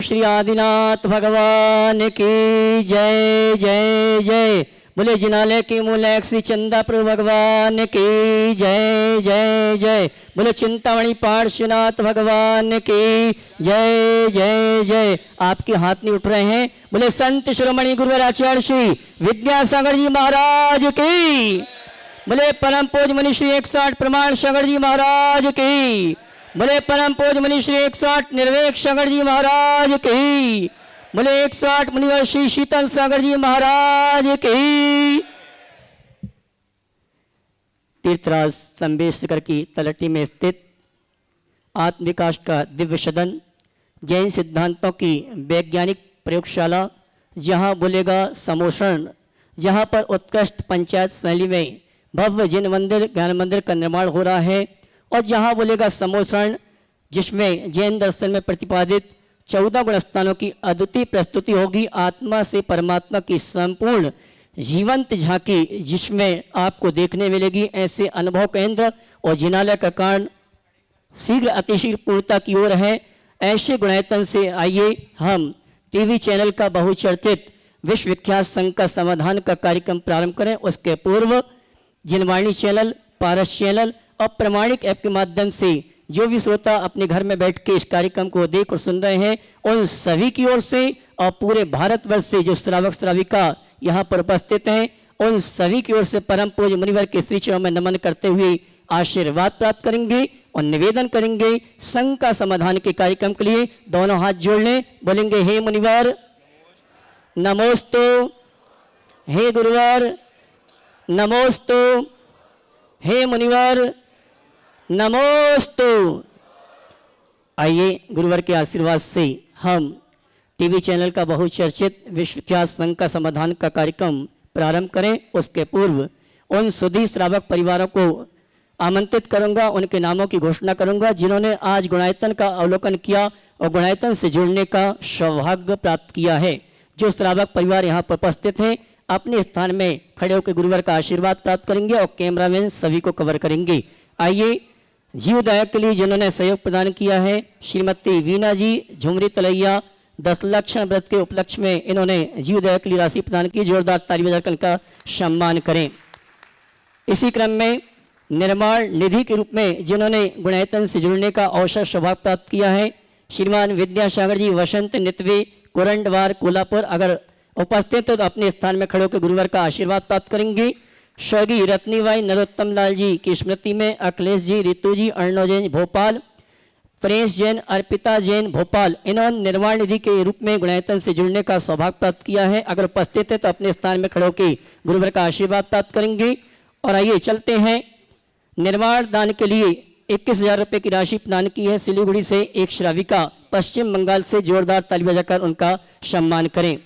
श्री आदिनाथ भगवान की जय जय जय। बोले जिनालय के मूलक श्री चंदा प्रभु भगवान की जय जय जय। बोले चिंतामणि पार्श्वनाथ भगवान की जय जय जय। आपके हाथ नहीं उठ रहे हैं। बोले संत शिरोमणि गुरुवर आचार्य श्री विद्यासागर जी महाराज की। बोले परम पूज्य मुनि श्री 108 प्रमाण सागर जी महाराज की। बोले परम पूज्य मुनि श्री 108 निर्वेक सागर जी महाराज की। बोले 108 मुनिवर श्री शीतल सागर जी महाराज की। तीर्थराज संबेशकर की तलहटी में स्थित आत्म विकास का दिव्य सदन, जैन सिद्धांतों की वैज्ञानिक प्रयोगशाला, जहां बोलेगा समोषण, जहां पर उत्कृष्ट पंचायत शैली में भव्य जैन मंदिर ज्ञान मंदिर का निर्माण हो रहा है, और जहां बोलेगा समोषण, जिसमें जैन दर्शन में प्रतिपादित 14 गुण स्थानों की अद्वितीय प्रस्तुति होगी। आत्मा से परमात्मा की संपूर्ण जीवंत झांकी जिसमें आपको देखने मिलेगी। ऐसे अनुभव केंद्र और जिनालय का कारण शीघ्र अतिशीघ्र पूर्णता की ओर है। ऐसे गुणायतन से आइए हम टीवी चैनल का बहुचर्चित विश्वविख्यात संघ का समाधान का कार्यक्रम प्रारंभ करें। उसके पूर्व जिनवाणी चैनल, पारस चैनल और प्रमाणिक ऐप के माध्यम से जो भी श्रोता अपने घर में बैठ के इस कार्यक्रम को देख और सुन रहे हैं, उन सभी की ओर से और पूरे भारतवर्ष से जो श्रावक श्राविका यहाँ पर उपस्थित हैं, उन सभी की ओर से परम पूज्य मुनिवर के श्री चरणों में नमन करते हुए आशीर्वाद प्राप्त करेंगे और निवेदन करेंगे संघ का समाधान के कार्यक्रम के लिए दोनों हाथ जोड़ लें। बोलेंगे हे मुनिवर नमोस्तु, हे गुरुवर नमोस्तु, हे मुनिवर नमोस्तु। आइए गुरुवर के आशीर्वाद से हम टीवी चैनल का बहुचर्चित विश्वविख्यात संघ का समाधान का कार्यक्रम प्रारंभ करें। उसके पूर्व उन सुधी श्रावक परिवारों को आमंत्रित करूंगा, उनके नामों की घोषणा करूंगा जिन्होंने आज गुणायतन का अवलोकन किया और गुणायतन से जुड़ने का सौभाग्य प्राप्त किया है। जो श्रावक परिवार यहाँ पर उपस्थित हैं, अपने स्थान में खड़े होकर गुरुवर का आशीर्वाद प्राप्त करेंगे और कैमरामैन सभी को कवर करेंगे। आइए जीवदायक के लिए जिन्होंने सहयोग प्रदान किया है, श्रीमती वीना जी झुमरी तलैया 10 लक्षण व्रत के उपलक्ष्य में इन्होंने जीवदायक के लिए राशि प्रदान की। जोरदार ताली बजाकर इनका सम्मान करें। इसी क्रम में निर्माण निधि के रूप में जिन्होंने गुणायतन से जुड़ने का अवसर सौभाग्य प्राप्त किया है, श्रीमान विद्यासागर जी वसंत नितवे कोरंडवार कोल्हापुर, अगर उपस्थित हो तो अपने स्थान में खड़े होकर गुरुवर का आशीर्वाद प्राप्त करेंगे। स्वर्गीय रत्नीबाई नरोत्तम लाल जी की स्मृति में अखिलेश जी, रितु जी, अर्णव जैन भोपाल, प्रेस जैन, अर्पिता जैन भोपाल, इन्होंने निर्माण निधि के रूप में गुणायतन से जुड़ने का सौभाग्य प्राप्त किया है। अगर उपस्थित है तो अपने स्थान में खड़े होकर गुरुवर का आशीर्वाद प्राप्त करेंगे। और आइए चलते हैं, निर्माण दान के लिए 21,000 रुपये की राशि प्रदान की है सिलीगुड़ी से एक श्राविका, पश्चिम बंगाल से। जोरदार ताली बजाकर उनका सम्मान करें।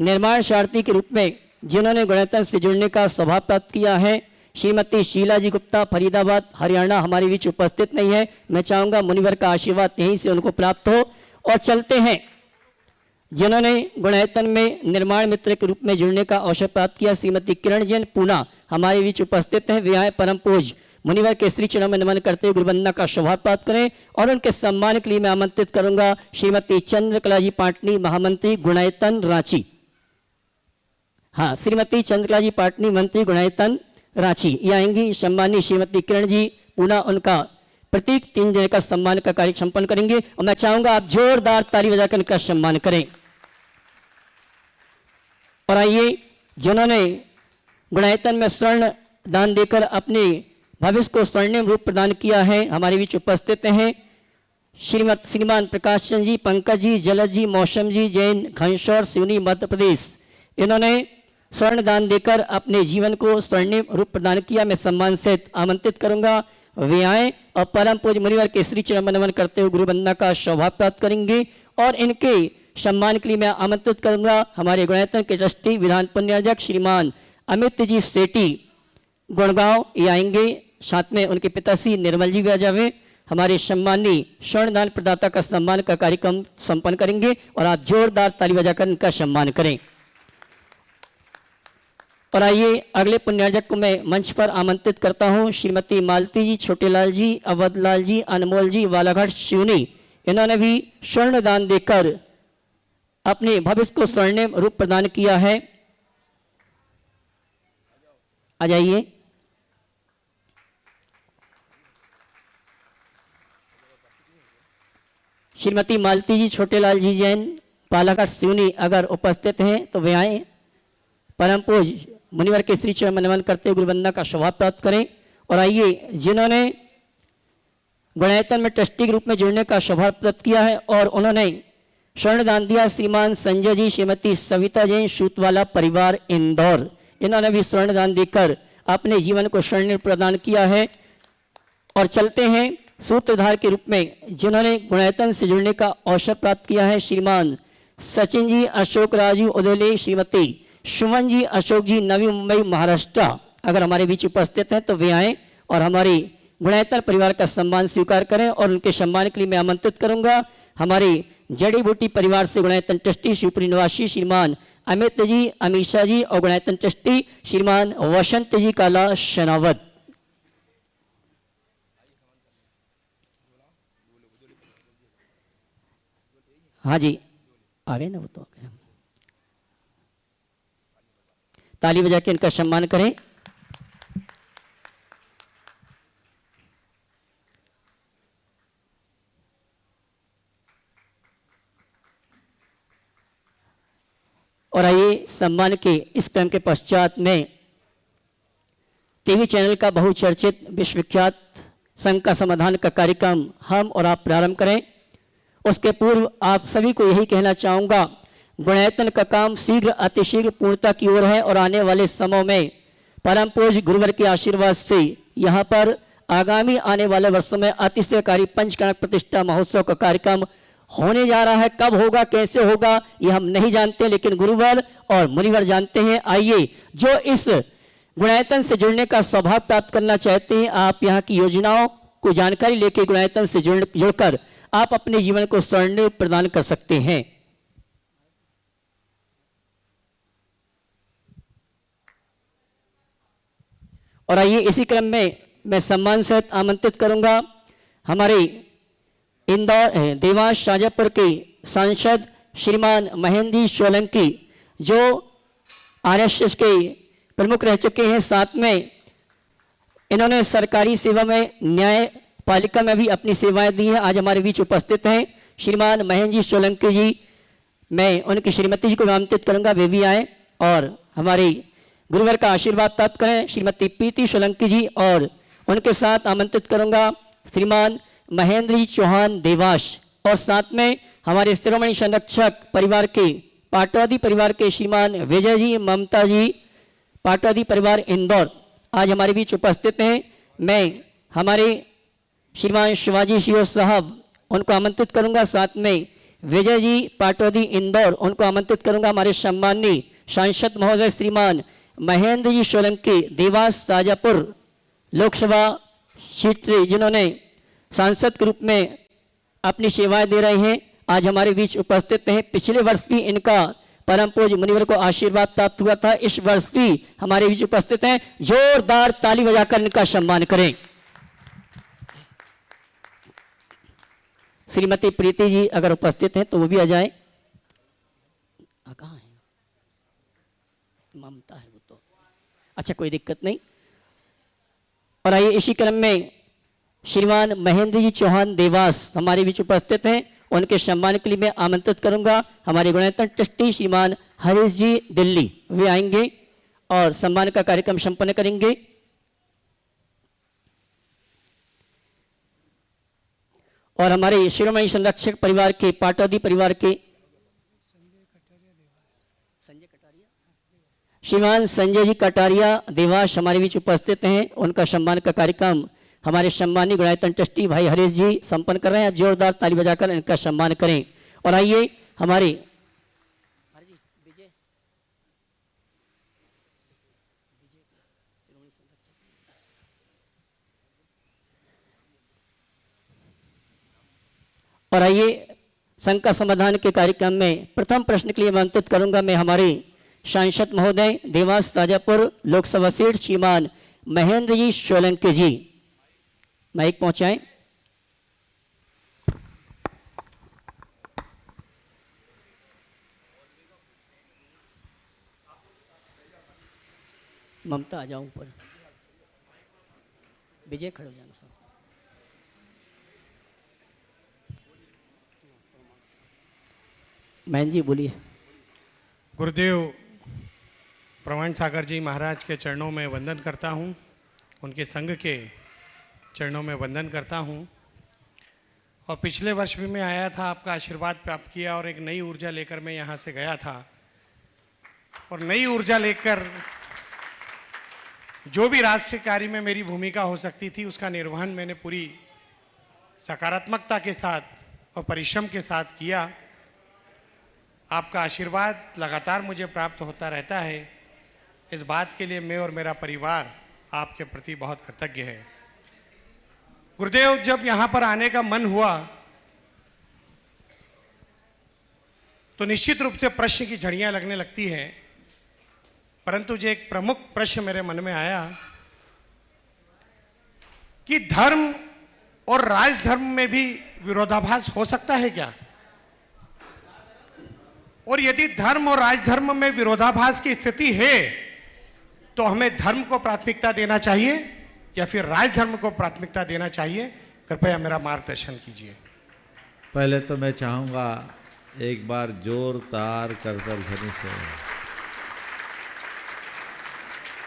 निर्माण शारथी के रूप में जिन्होंने गुणायतन से जुड़ने का सौभाग्य प्राप्त किया है, श्रीमती शीला जी गुप्ता फरीदाबाद हरियाणा, हमारे बीच उपस्थित नहीं है। मैं चाहूँगा मुनिवर का आशीर्वाद यहीं से उनको प्राप्त हो। और चलते हैं जिन्होंने गुणायतन में निर्माण मित्र के रूप में जुड़ने का अवसर प्राप्त किया, श्रीमती किरण जैन पूना हमारे बीच उपस्थित हैं। वे आए परम पूज्य मुनिवर के श्री चरणों में नमन करते हुए गुरुवंदना का सौभाग्य प्राप्त करें। और उनके सम्मान के लिए मैं आमंत्रित करूंगा श्रीमती चंद्रकला जी पाटनी महामंत्री गुणायतन रांची। हाँ, श्रीमती चंद्रकला जी पाटनी मंत्री गुणायतन रांची ये आएंगी। सम्मानी श्रीमती किरण जी पूना उनका प्रतीक 3 दिन का सम्मान का कार्य संपन्न करेंगे। और मैं चाहूंगा आप जोरदार ताली बजाकर इनका सम्मान करें। और आइए जिन्होंने गुणायतन में स्वर्ण दान देकर अपने भविष्य को स्वर्णिम रूप प्रदान किया है, हमारे बीच उपस्थित हैं श्रीमान प्रकाश चंद जी, पंकज जी, जलज जी, मौसम जी जैन घनश्योर सिवनी मध्य प्रदेश। इन्होंने स्वर्ण दान देकर अपने जीवन को स्वर्णिम रूप प्रदान किया। मैं सम्मान से आमंत्रित करूंगा वे आए और परम पूज्य मुनिवर के श्री चरण में नमन करते हुए गुरु वंदना का सौभाग्य प्राप्त करेंगे। और इनके सम्मान के लिए मैं आमंत्रित करूंगा हमारे गुणायतन के ट्रस्टी विधान पुण्यार्जक श्रीमान अमित जी सेठी गुड़गांव ये आएंगे। साथ में उनके पिताश्री निर्मल जी भी आ जावे। हमारे सम्मानी स्वर्णदान प्रदाता का सम्मान का कार्यक्रम संपन्न करेंगे। और आप जोरदार ताली बजाकर इनका सम्मान करें। और आइए अगले पुण्यार्जक को मैं मंच पर आमंत्रित करता हूं श्रीमती मालती जी, छोटेलाल जी, अवधलाल जी, अनमोल जी, बालाघाट सिवनी। इन्होंने भी स्वर्ण दान देकर अपने भविष्य को स्वर्णिम रूप प्रदान किया है। आ जाइए। श्रीमती मालती जी, छोटेलाल जी जैन, पालाघाट सिवनी अगर उपस्थित हैं तो वे आए। परम पूज मुनिवर के श्री चरण नमन करते हुए गुरुवंदना का स्वभाव प्राप्त करें। और आइए, जिन्होंने गुणायतन में ट्रस्टी के रूप में जुड़ने का स्वभाव प्राप्त किया है और उन्होंने स्वर्ण दान दिया, श्रीमान संजय जी, श्रीमती सविता जैन, शूतवाला परिवार इंदौर, इन्होंने भी स्वर्ण दान देकर अपने जीवन को स्वर्ण प्रदान किया है। और चलते हैं सूत्रधार के रूप में जिन्होंने गुणायतन से जुड़ने का अवसर प्राप्त किया है, श्रीमान सचिन जी, अशोक राजू उदयले, श्रीमती सुमन जी, अशोक जी, नवी मुंबई महाराष्ट्र अगर हमारे बीच उपस्थित हैं तो वे आए और हमारी गुणायतन परिवार का सम्मान स्वीकार करें। और उनके सम्मान के लिए मैं आमंत्रित करूंगा हमारे जड़ी बूटी परिवार से गुणायतन ट्रस्टी शिवपुरी निवासी श्रीमान अमित जी, अमीषा जी और गुणायतन ट्रस्टी श्रीमान वसंत जी काला शनावत। हाँ जी, आ गए ना वो तो आ गए। ताली बजा के इनका सम्मान करें। और आइए, सम्मान के इस क्रम के पश्चात में टीवी चैनल का बहुचर्चित विश्वविख्यात संघ का समाधान का कार्यक्रम हम और आप प्रारंभ करें। उसके पूर्व आप सभी को यही कहना चाहूँगा, गुणायतन का काम शीघ्र अतिशीघ्र पूर्णता की ओर है और आने वाले समय में परम पूज्य गुरुवर के आशीर्वाद से यहाँ पर आगामी आने वाले वर्षों में अतिशयकारी पंचकर्म प्रतिष्ठा महोत्सव का कार्यक्रम होने जा रहा है। कब होगा, कैसे होगा, ये हम नहीं जानते, लेकिन गुरुवर और मुनिवर जानते हैं। आइए, जो इस गुणायतन से जुड़ने का स्वभाव प्राप्त करना चाहते हैं, आप यहाँ की योजनाओं को जानकारी लेकर गुणायतन से जुड़कर आप अपने जीवन को स्वर्ण प्रदान कर सकते हैं। और आइए, इसी क्रम में मैं सम्मान सहित आमंत्रित करूंगा हमारे इंदौर देवास शाजापुर के सांसद श्रीमान महेंद्र जी सोलंकी, जो आरएसएस के प्रमुख रह चुके हैं। साथ में इन्होंने सरकारी सेवा में न्यायपालिका में भी अपनी सेवाएं दी हैं। आज हमारे बीच उपस्थित हैं श्रीमान महेंद्र जी सोलंकी जी। मैं उनकी श्रीमती जी को आमंत्रित करूंगा, वे भी आए और हमारे गुरुवर का आशीर्वाद प्राप्त करें। श्रीमती प्रीति सोलंकी जी, और उनके साथ आमंत्रित करूंगा श्रीमान महेंद्र जी चौहान देवास, और साथ में हमारे शिरोमणि संरक्षक परिवार के पाटवादी परिवार के श्रीमान विजय जी, ममता जी, पाटवादी परिवार इंदौर आज हमारे बीच उपस्थित हैं। मैं हमारे श्रीमान शिवाजी शिव साहब, उनको आमंत्रित करूंगा। साथ में विजय जी, पाटवादी इंदौर, उनको आमंत्रित करूंगा। हमारे सम्माननीय सांसद महोदय श्रीमान महेंद्र जी सोलंकी, देवास शाजापुर लोकसभा सीट से जिन्होंने सांसद के रूप में अपनी सेवाएं दे रहे हैं, आज हमारे बीच उपस्थित हैं। पिछले वर्ष भी इनका परम पूज्य मुनिवर को आशीर्वाद प्राप्त हुआ था, इस वर्ष भी हमारे बीच उपस्थित हैं। जोरदार ताली बजाकर इनका सम्मान करें। श्रीमती प्रीति जी अगर उपस्थित हैं तो वो भी आ जाएं। कहाँ है? ममता है वो तो, अच्छा कोई दिक्कत नहीं। और आइए, इसी क्रम में श्रीमान महेंद्र जी चौहान देवास हमारे बीच उपस्थित हैं। उनके सम्मान के लिए मैं आमंत्रित करूंगा हमारे गुणायतन ट्रस्टी श्रीमान हरीश जी दिल्ली, वे आएंगे और सम्मान का कार्यक्रम संपन्न करेंगे। और हमारे शिरोमणि संरक्षक परिवार के पाटवादी परिवार के श्रीमान संजय जी कटारिया देवास हमारे बीच उपस्थित हैं। उनका सम्मान का कार्यक्रम हमारे सम्मानीय गुणायतन ट्रस्टी भाई हरीश जी संपन्न कर रहे हैं। जोरदार ताली बजाकर इनका सम्मान करें। और आइए, हमारे और आइए संघ का समाधान के कार्यक्रम में प्रथम प्रश्न के लिए आमंत्रित करूंगा मैं हमारे सांसद महोदय देवास शाजापुर लोकसभा सीट श्रीमान महेंद्र जी सोलंकी जी, माइक पहुंचाएं। ममता आ जाओ ऊपर, विजय खड़े हो जाना सब। मैन जी बोलिए। गुरुदेव प्रवान सागर जी महाराज के चरणों में वंदन करता हूँ, उनके संघ के चरणों में वंदन करता हूँ। और पिछले वर्ष भी मैं आया था, आपका आशीर्वाद प्राप्त किया और एक नई ऊर्जा लेकर मैं यहाँ से गया था। और नई ऊर्जा लेकर जो भी राष्ट्रीय कार्य में मेरी भूमिका हो सकती थी उसका निर्वहन मैंने पूरी सकारात्मकता के साथ और परिश्रम के साथ किया। आपका आशीर्वाद लगातार मुझे प्राप्त होता रहता है। इस बात के लिए मैं और मेरा परिवार आपके प्रति बहुत कृतज्ञ है। गुरुदेव, जब यहाँ पर आने का मन हुआ तो निश्चित रूप से प्रश्न की झड़ियाँ लगने लगती हैं, परंतु जो एक प्रमुख प्रश्न मेरे मन में आया कि धर्म और राजधर्म में भी विरोधाभास हो सकता है क्या? और यदि धर्म और राजधर्म में विरोधाभास की स्थिति है तो हमें धर्म को प्राथमिकता देना चाहिए या फिर राजधर्म को प्राथमिकता देना चाहिए? कृपया मेरा मार्गदर्शन कीजिए। पहले तो मैं चाहूँगा एक बार जोरदार करतल ध्वनि से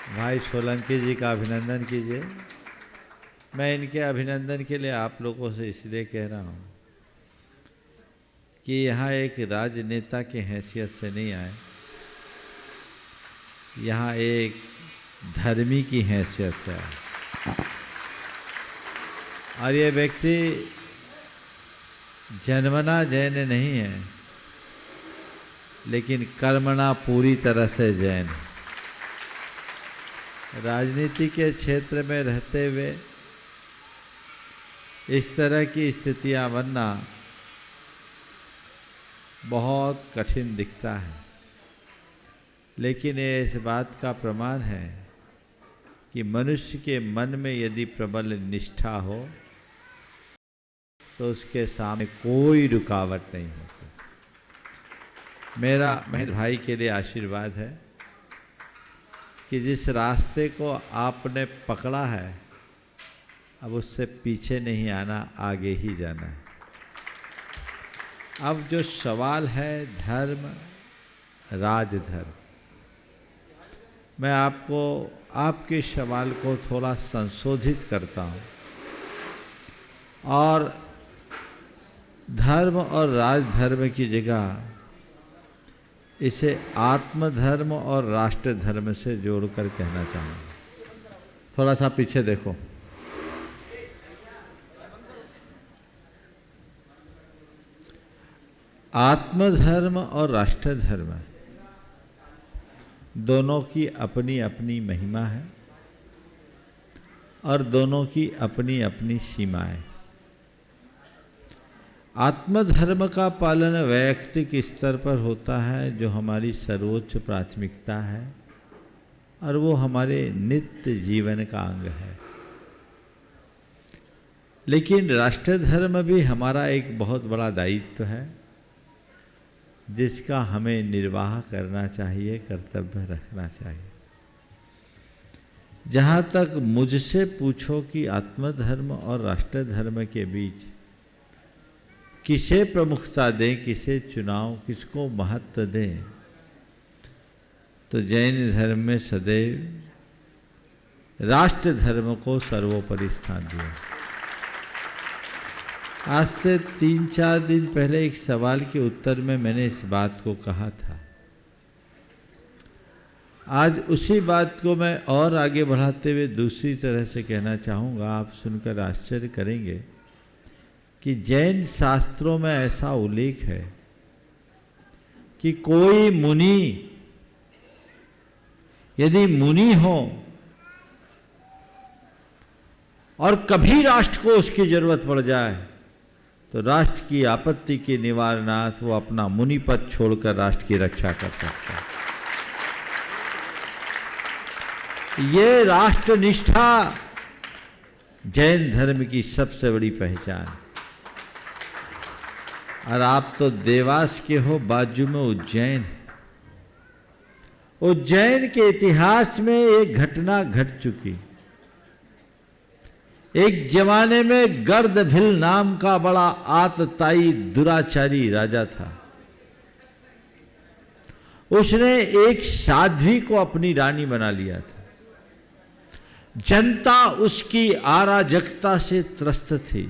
भाई सोलंकी जी का अभिनंदन कीजिए। मैं इनके अभिनंदन के लिए आप लोगों से इसलिए कह रहा हूँ कि यहाँ एक राजनेता की हैसियत से नहीं आए, यहाँ एक धर्मी की हैसियत से आए। और ये व्यक्ति जन्मना जैन नहीं है, लेकिन कर्मणा पूरी तरह से जैन है। राजनीति के क्षेत्र में रहते हुए इस तरह की स्थितियां बनना बहुत कठिन दिखता है, लेकिन ये इस बात का प्रमाण है कि मनुष्य के मन में यदि प्रबल निष्ठा हो तो उसके सामने कोई रुकावट नहीं होती। मेरा महत भाई के लिए आशीर्वाद है कि जिस रास्ते को आपने पकड़ा है अब उससे पीछे नहीं आना, आगे ही जाना है। अब जो सवाल है धर्म राजधर्म, मैं आपको आपके सवाल को थोड़ा संशोधित करता हूँ और धर्म और राजधर्म की जगह इसे आत्मधर्म और राष्ट्र धर्म से जोड़कर कहना चाहूँगा। थोड़ा सा पीछे देखो। आत्मधर्म और राष्ट्र धर्म दोनों की अपनी अपनी महिमा है और दोनों की अपनी अपनी सीमाएं। आत्मधर्म का पालन वैयक्तिक स्तर पर होता है, जो हमारी सर्वोच्च प्राथमिकता है और वो हमारे नित्य जीवन का अंग है। लेकिन राष्ट्र धर्म भी हमारा एक बहुत बड़ा दायित्व है जिसका हमें निर्वाह करना चाहिए, कर्तव्य रखना चाहिए। जहाँ तक मुझसे पूछो कि आत्मधर्म और राष्ट्र धर्म के बीच किसे प्रमुखता दें, किसे चुनाव, किसको महत्व दें, तो जैन धर्म में सदैव राष्ट्र धर्म को सर्वोपरि स्थान दिया। आज से 3-4 दिन पहले एक सवाल के उत्तर में मैंने इस बात को कहा था। आज उसी बात को मैं और आगे बढ़ाते हुए दूसरी तरह से कहना चाहूँगा। आप सुनकर आश्चर्य करेंगे कि जैन शास्त्रों में ऐसा उल्लेख है कि कोई मुनि यदि मुनि हो और कभी राष्ट्र को उसकी जरूरत पड़ जाए तो राष्ट्र की आपत्ति के निवारणार्थ वो अपना मुनि पद छोड़कर राष्ट्र की रक्षा कर सकता है। ये राष्ट्र निष्ठा जैन धर्म की सबसे बड़ी पहचान है। और आप तो देवास के हो, बाजू में उज्जैन है। उज्जैन के इतिहास में एक घटना घट चुकी। एक जमाने में गर्दभिल नाम का बड़ा आतताई दुराचारी राजा था। उसने एक साध्वी को अपनी रानी बना लिया था। जनता उसकी अराजकता से त्रस्त थी।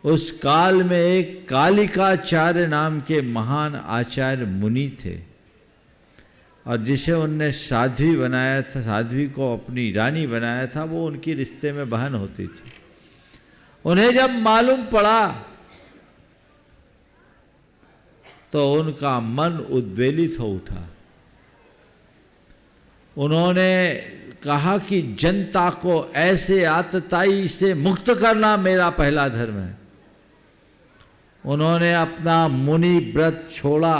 उस काल में एक कालिकाचार्य नाम के महान आचार्य मुनि थे, और जिसे उनने साध्वी बनाया था, साध्वी को अपनी रानी बनाया था, वो उनकी रिश्ते में बहन होती थी। उन्हें जब मालूम पड़ा तो उनका मन उद्वेलित हो उठा। उन्होंने कहा कि जनता को ऐसे आतताई से मुक्त करना मेरा पहला धर्म है। उन्होंने अपना मुनि व्रत छोड़ा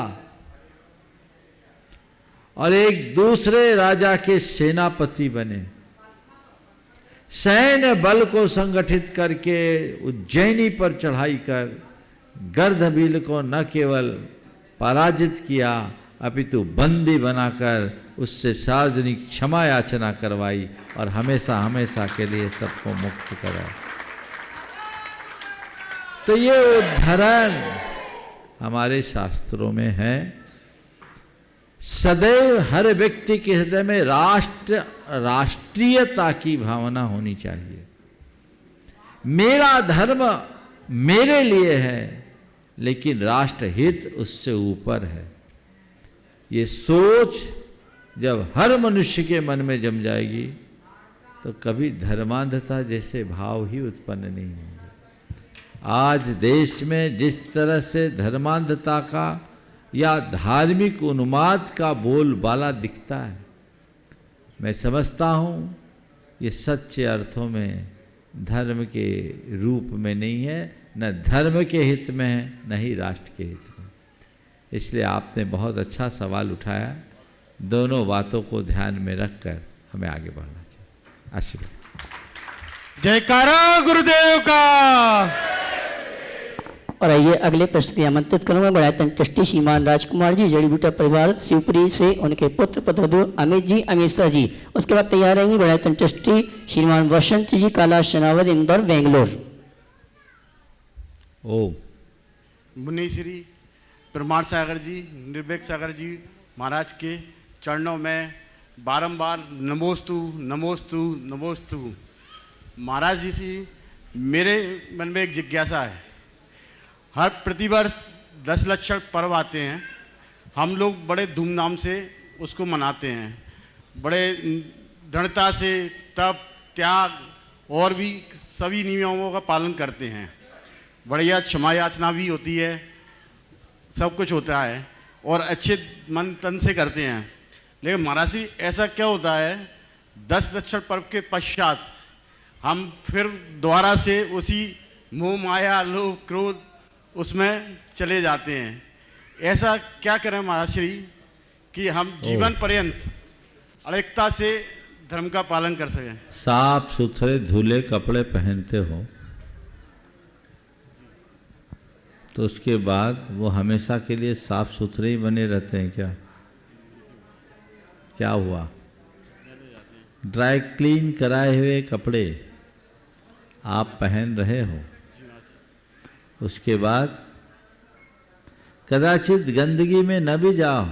और एक दूसरे राजा के सेनापति बने। सैन्य बल को संगठित करके उज्जैनी पर चढ़ाई कर गर्दभील को न केवल पराजित किया, अपितु बंदी बनाकर उससे सार्वजनिक क्षमा याचना करवाई और हमेशा हमेशा के लिए सबको मुक्त कराया। तो ये उदाहरण हमारे शास्त्रों में है। सदैव हर व्यक्ति के हृदय में राष्ट्रीयता की भावना होनी चाहिए। मेरा धर्म मेरे लिए है, लेकिन राष्ट्रहित उससे ऊपर है। ये सोच जब हर मनुष्य के मन में जम जाएगी तो कभी धर्मांधता जैसे भाव ही उत्पन्न नहीं होंगे। आज देश में जिस तरह से धर्मांधता का या धार्मिक उन्माद का बोलबाला दिखता है, मैं समझता हूँ ये सच्चे अर्थों में धर्म के रूप में नहीं है, न धर्म के हित में है, न ही राष्ट्र के हित में। इसलिए आपने बहुत अच्छा सवाल उठाया। दोनों बातों को ध्यान में रखकर हमें आगे बढ़ना चाहिए। आशीर्वाद। जयकारा गुरुदेव का। और आइए अगले प्रश्न के आमंत्रित करूंगा बड़ायतन ट्रस्टी श्रीमान राजकुमार जी, जड़ी बूटा परिवार शिवपुरी से, उनके पुत्र पुत्रवधू अमित जी, अमीषा जी। उसके बाद तैयार रहेंगे बड़ायतन ट्रस्टी श्रीमान वसंत जी, काला शनावर, इंदौर, बेंगलोर। ओम। मुनि श्री प्रमाण सागर जी, निर्भेक सागर जी महाराज के चरणों में बारंबार नमोस्तु नमोस्तु नमोस्तु। महाराज जी से मेरे मन में एक जिज्ञासा है। हर प्रतिवर्ष 10 लक्षण पर्व आते हैं, हम लोग बड़े धूमधाम से उसको मनाते हैं, बड़े दृढ़ता से तप त्याग और भी सभी नियमों का पालन करते हैं। बढ़िया क्षमा याचना भी होती है, सब कुछ होता है और अच्छे मन तन से करते हैं। लेकिन महाराज जी ऐसा क्या होता है, 10 लक्षण पर्व के पश्चात हम फिर दोबारा से उसी मोह माया लोभ क्रोध उसमें चले जाते हैं। ऐसा क्या करें महाराज श्री कि हम जीवन पर्यंत अड़िगता से धर्म का पालन कर सकें? साफ सुथरे धुले कपड़े पहनते हो तो उसके बाद वो हमेशा के लिए साफ सुथरे ही बने रहते हैं क्या? क्या हुआ? ड्राई क्लीन कराए हुए कपड़े आप पहन रहे हो, उसके बाद कदाचित गंदगी में न भी जाओ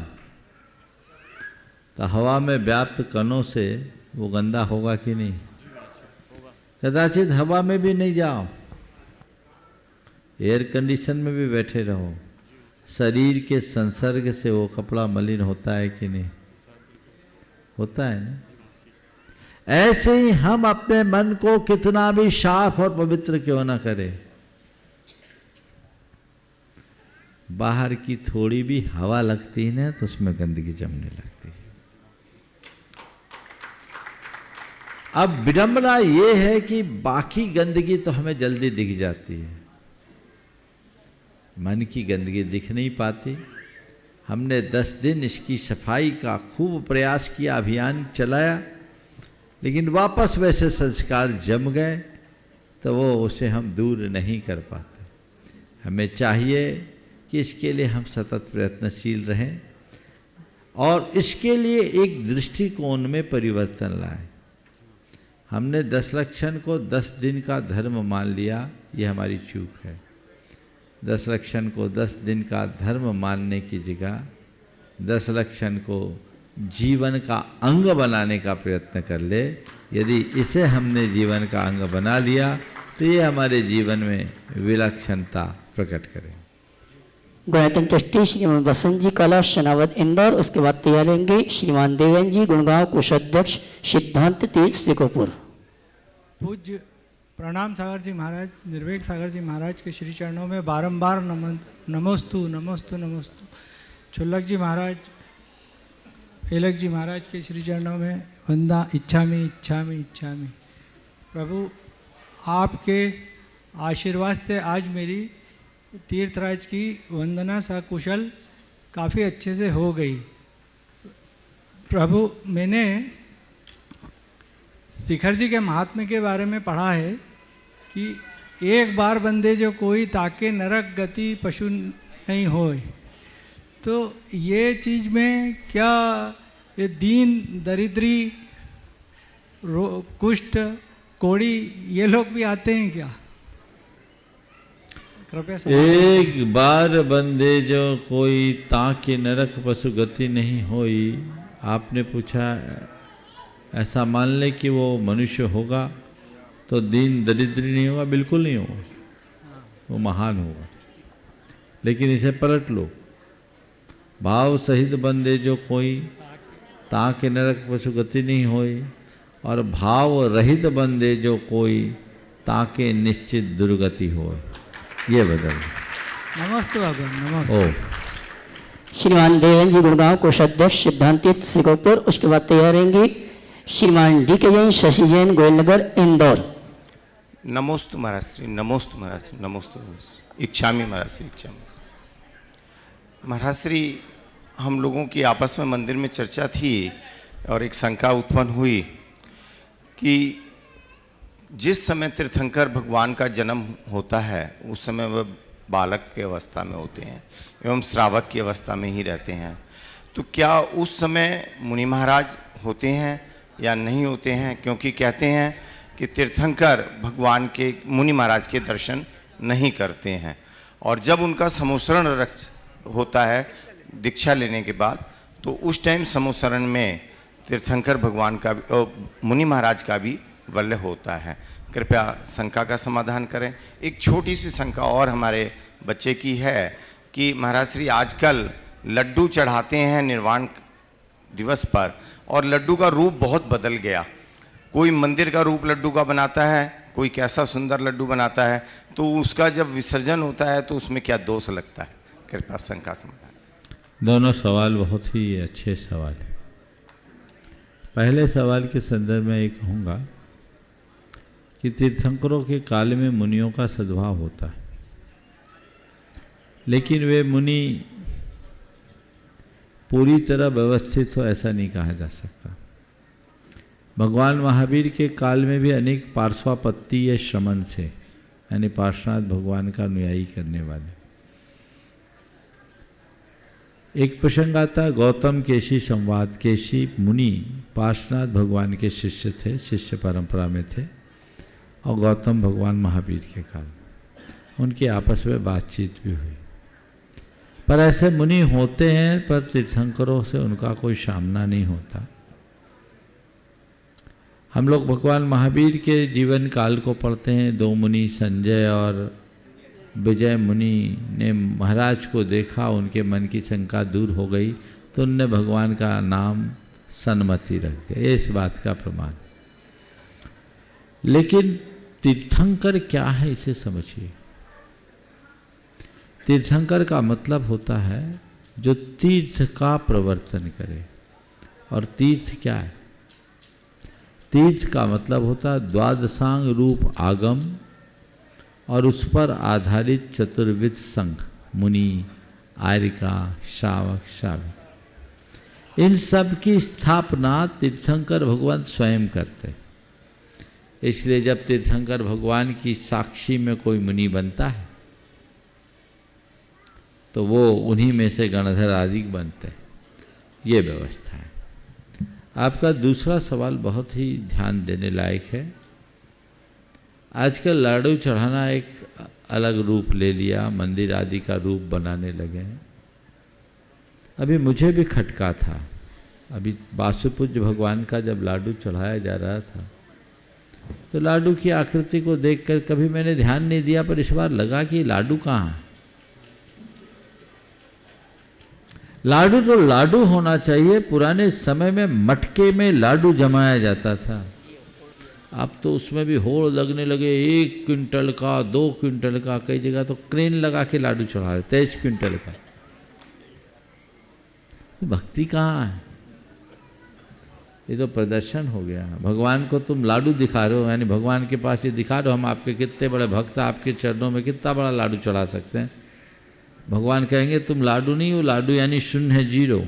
तो हवा में व्याप्त कणों से वो गंदा होगा कि नहीं? कदाचित हवा में भी नहीं जाओ, एयर कंडीशन में भी बैठे रहो, शरीर के संसर्ग से वो कपड़ा मलिन होता है कि नहीं? होता है ना। ऐसे ही हम अपने मन को कितना भी साफ और पवित्र क्यों ना करें, बाहर की थोड़ी भी हवा लगती है ना तो उसमें गंदगी जमने लगती है। अब विडंबना ये है कि बाकी गंदगी तो हमें जल्दी दिख जाती है, मन की गंदगी दिख नहीं पाती। हमने 10 दिन इसकी सफाई का खूब प्रयास किया, अभियान चलाया, लेकिन वापस वैसे संस्कार जम गए तो वो उसे हम दूर नहीं कर पाते। हमें चाहिए कि इसके लिए हम सतत प्रयत्नशील रहें और इसके लिए एक दृष्टिकोण में परिवर्तन लाए। हमने 10 लक्षण को 10 दिन का धर्म मान लिया, ये हमारी चूक है। 10 लक्षण को 10 दिन का धर्म मानने की जगह 10 लक्षण को जीवन का अंग बनाने का प्रयत्न कर ले। यदि इसे हमने जीवन का अंग बना लिया तो ये हमारे जीवन में विलक्षणता प्रकट करे। गायत्री ट्रस्टी श्रीमान बसंत जी कला शनावत इंदौर, उसके बाद तैयार लेंगे श्रीमान देवेंद्र जी गुड़गांव कोषाध्यक्ष सिद्धांत तीर्थ सिकोपुर। पूज्य प्रणाम सागर जी महाराज, निर्वेक सागर जी महाराज के श्री चरणों में बारंबार नमोस्तु नमोस्तु नमोस्तु। चुल्लक जी महाराज, एलक जी महाराज के श्री चरणों में वंदा इच्छामी इच्छामी इच्छामी। प्रभु आपके आशीर्वाद से आज मेरी तीर्थराज की वंदना सकुशल काफ़ी अच्छे से हो गई। प्रभु मैंने शिखर जी के महात्म्य के बारे में पढ़ा है कि एक बार बंदे जो कोई ताके नरक गति पशु नहीं होए। तो ये चीज़ में क्या ये दीन दरिद्री कुष्ठ कोड़ी ये लोग भी आते हैं क्या? कृपया एक बार बंदे जो कोई ताके नरक पशु गति नहीं होई, आपने पूछा ऐसा मान ले कि वो मनुष्य होगा तो दीन दरिद्री नहीं होगा? बिल्कुल नहीं होगा, वो महान होगा। लेकिन इसे पलट लो, भाव सहित बंदे जो कोई ताके नरक पशु गति नहीं होई, और भाव रहित बंदे जो कोई ताके निश्चित दुर्गति होए। ये बदल। नमस्ते भगवान, नमस्ते। ओ श्रीमान देवेंद्र जी गुड़गांव कोषाध्यक्ष सिद्धांत तीर्थ सिकोपुर, उसके बाद तैयार रहेंगे श्रीमान डी के जैन शशि जैन गोयलनगर इंदौर। नमोस्तु महाराज श्री, नमोस्तु महाराज श्री, नमोस्तु इच्छामी महाराज श्री, इच्छामी महाराज श्री। हम लोगों की आपस में मंदिर में चर्चा थी और एक शंका उत्पन्न हुई कि जिस समय तीर्थंकर भगवान का जन्म होता है उस समय वह बालक की अवस्था में होते हैं एवं श्रावक की अवस्था में ही रहते हैं। तो क्या उस समय मुनि महाराज होते हैं या नहीं होते हैं? क्योंकि कहते हैं कि तीर्थंकर भगवान के मुनि महाराज के दर्शन नहीं करते हैं, और जब उनका समोसरण होता है दीक्षा लेने के बाद, तो उस टाइम समोसरण में तीर्थंकर भगवान का मुनि महाराज का भी वल्य होता है। कृपया शंका का समाधान करें। एक छोटी सी शंका और हमारे बच्चे की है कि महाराज श्री आजकल लड्डू चढ़ाते हैं निर्वाण दिवस पर, और लड्डू का रूप बहुत बदल गया। कोई मंदिर का रूप लड्डू का बनाता है, कोई कैसा सुंदर लड्डू बनाता है, तो उसका जब विसर्जन होता है तो उसमें क्या दोष लगता है? कृपया शंका समाधान। दोनों सवाल बहुत ही अच्छे सवाल हैं। पहले सवाल के संदर्भ में ये कहूँगा कि तीर्थंकरों के काल में मुनियों का सद्भाव होता है, लेकिन वे मुनि पूरी तरह व्यवस्थित हो ऐसा नहीं कहा जा सकता। भगवान महावीर के काल में भी अनेक पार्श्वापत्ति या श्रमण थे, यानी पार्श्वनाथ भगवान का अनुयायी करने वाले। एक प्रसंग आता, गौतम केशी संवाद। केशी मुनि पार्श्वनाथ भगवान के शिष्य थे, शिष्य परंपरा में थे, और गौतम भगवान महावीर के काल उनकी आपस में बातचीत भी हुई। पर ऐसे मुनि होते हैं, पर तीर्थंकरों से उनका कोई सामना नहीं होता। हम लोग भगवान महावीर के जीवन काल को पढ़ते हैं। 2 मुनि संजय और विजय मुनि ने महाराज को देखा, उनके मन की शंका दूर हो गई, तो उनने भगवान का नाम सन्मति रख दिया। इस बात का प्रमाण। लेकिन तीर्थंकर क्या है इसे समझिए। तीर्थंकर का मतलब होता है जो तीर्थ का प्रवर्तन करे। और तीर्थ क्या है? तीर्थ का मतलब होता है द्वादशांग रूप आगम और उस पर आधारित चतुर्विध संघ, मुनि, आर्यिका, श्रावक, श्राविक। इन सब की स्थापना तीर्थंकर भगवान स्वयं करते। इसलिए जब तीर्थंकर भगवान की साक्षी में कोई मुनि बनता है तो वो उन्हीं में से गणधर आदि बनते हैं। ये व्यवस्था है। आपका दूसरा सवाल बहुत ही ध्यान देने लायक है। आजकल लाडू चढ़ाना एक अलग रूप ले लिया, मंदिर आदि का रूप बनाने लगे हैं। अभी मुझे भी खटका था, अभी वासुपूज्य भगवान का जब लाडू चढ़ाया जा रहा था तो लाडू की आकृति को देखकर कभी मैंने ध्यान नहीं दिया, पर इस बार लगा कि लाडू कहाँ है। लाडू तो लाडू होना चाहिए। पुराने समय में मटके में लाडू जमाया जाता था, अब तो उसमें भी होड़ लगने लगे। 1 क्विंटल का, 2 क्विंटल का, कई जगह तो क्रेन लगा के लाडू चढ़ा रहे, 23 क्विंटल का। भक्ति कहाँ है? ये तो प्रदर्शन हो गया। भगवान को तुम लाडू दिखा रहे हो, यानी भगवान के पास ये दिखा रहे हो हम आपके कितने बड़े भक्त, आपके चरणों में कितना बड़ा लाडू चढ़ा सकते हैं। भगवान कहेंगे तुम लाडू नहीं हो, लाडू यानी शून्य है, 0।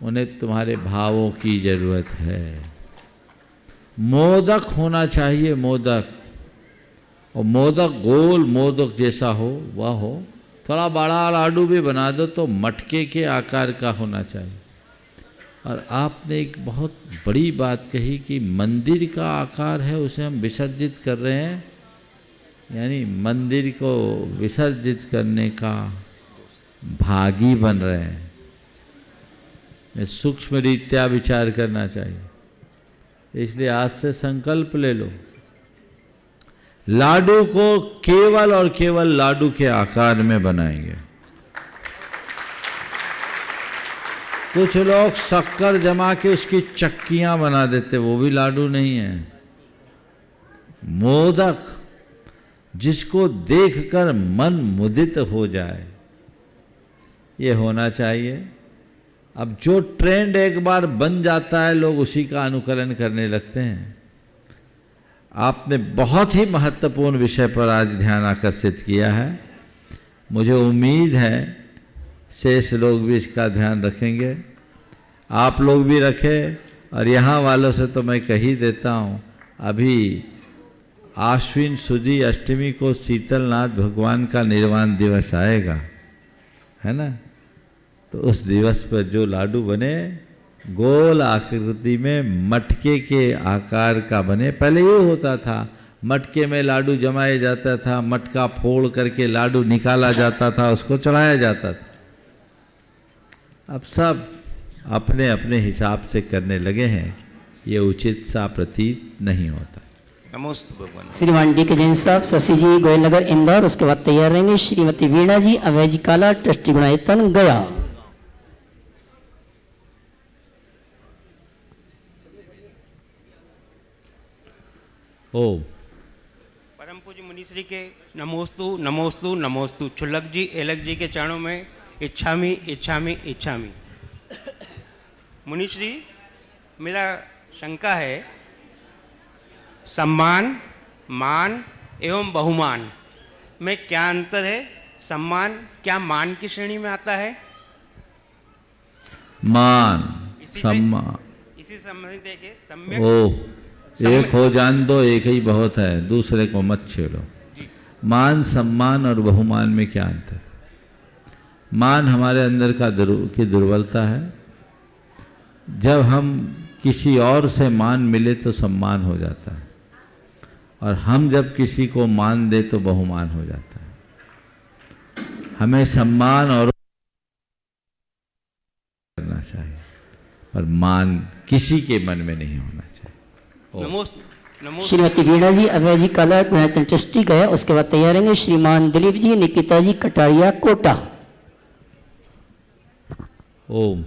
उन्हें तुम्हारे भावों की जरूरत है। मोदक होना चाहिए, मोदक, और मोदक गोल मोदक जैसा हो वह हो। थोड़ा बड़ा लाडू भी बना दो तो मटके के आकार का होना चाहिए। और आपने एक बहुत बड़ी बात कही कि मंदिर का आकार है उसे हम विसर्जित कर रहे हैं, यानी मंदिर को विसर्जित करने का भागी बन रहे हैं। सूक्ष्म रीत्या विचार करना चाहिए। इसलिए आज से संकल्प ले लो, लाडू को केवल और केवल लाडू के आकार में बनाएंगे। कुछ लोग शक्कर जमा के उसकी चक्कियां बना देते, वो भी लाडू नहीं है। मोदक जिसको देखकर मन मुदित हो जाए, ये होना चाहिए। अब जो ट्रेंड एक बार बन जाता है लोग उसी का अनुकरण करने लगते हैं। आपने बहुत ही महत्वपूर्ण विषय पर आज ध्यान आकर्षित किया है। मुझे उम्मीद है शेष लोग भी इसका ध्यान रखेंगे, आप लोग भी रखें। और यहाँ वालों से तो मैं कह ही देता हूँ, अभी आश्विन सुदी अष्टमी को शीतलनाथ भगवान का निर्वाण दिवस आएगा, है ना। तो उस दिवस पर जो लाडू बने गोल आकृति में मटके के आकार का बने। पहले ये होता था, मटके में लाडू जमाया जाता था, मटका फोड़ करके लाडू निकाला जाता था, उसको चढ़ाया जाता था। अब सब अपने अपने हिसाब से करने लगे हैं, ये उचित सा प्रतीत नहीं होता। नमोस्तु भगवान। श्रीमान डी के जैन साहब, शशि जी गोयल नगर इंदौर, उसके बाद तैयार रहेंगे श्रीमती वीणा जी, अभय जी काला, ट्रस्टी गुणायतन गया। परम पूज्य मुनिश्री के नमोस्तु नमोस्तु नमोस्तु। छुल्लक जी एलक जी के चरणों में इच्छामी इच्छामी इच्छामी। मुनिश्री, मेरा शंका है, सम्मान, मान एवं बहुमान में क्या अंतर है? सम्मान क्या मान की श्रेणी में आता है? मान, सम्मान, इसी संबंधित देखे सम्यक एक हो जान दो, एक ही बहुत है, दूसरे को मत छेड़ो। मान, सम्मान और बहुमान में क्या अंतर? मान हमारे अंदर की दुर्बलता है। जब हम किसी और से मान मिले तो सम्मान हो जाता है, और हम जब किसी को मान दे तो बहुमान हो जाता है। हमें सम्मान और करना चाहिए, पर मान किसी के मन में नहीं होना चाहिए। श्रीमती वीणा जी, अभय जी काला, गुणायतन ट्रस्टी गया। उसके बाद तैयार रहेंगे श्रीमान दिलीप जी, निकिता जी कटारिया कोटा। ओम।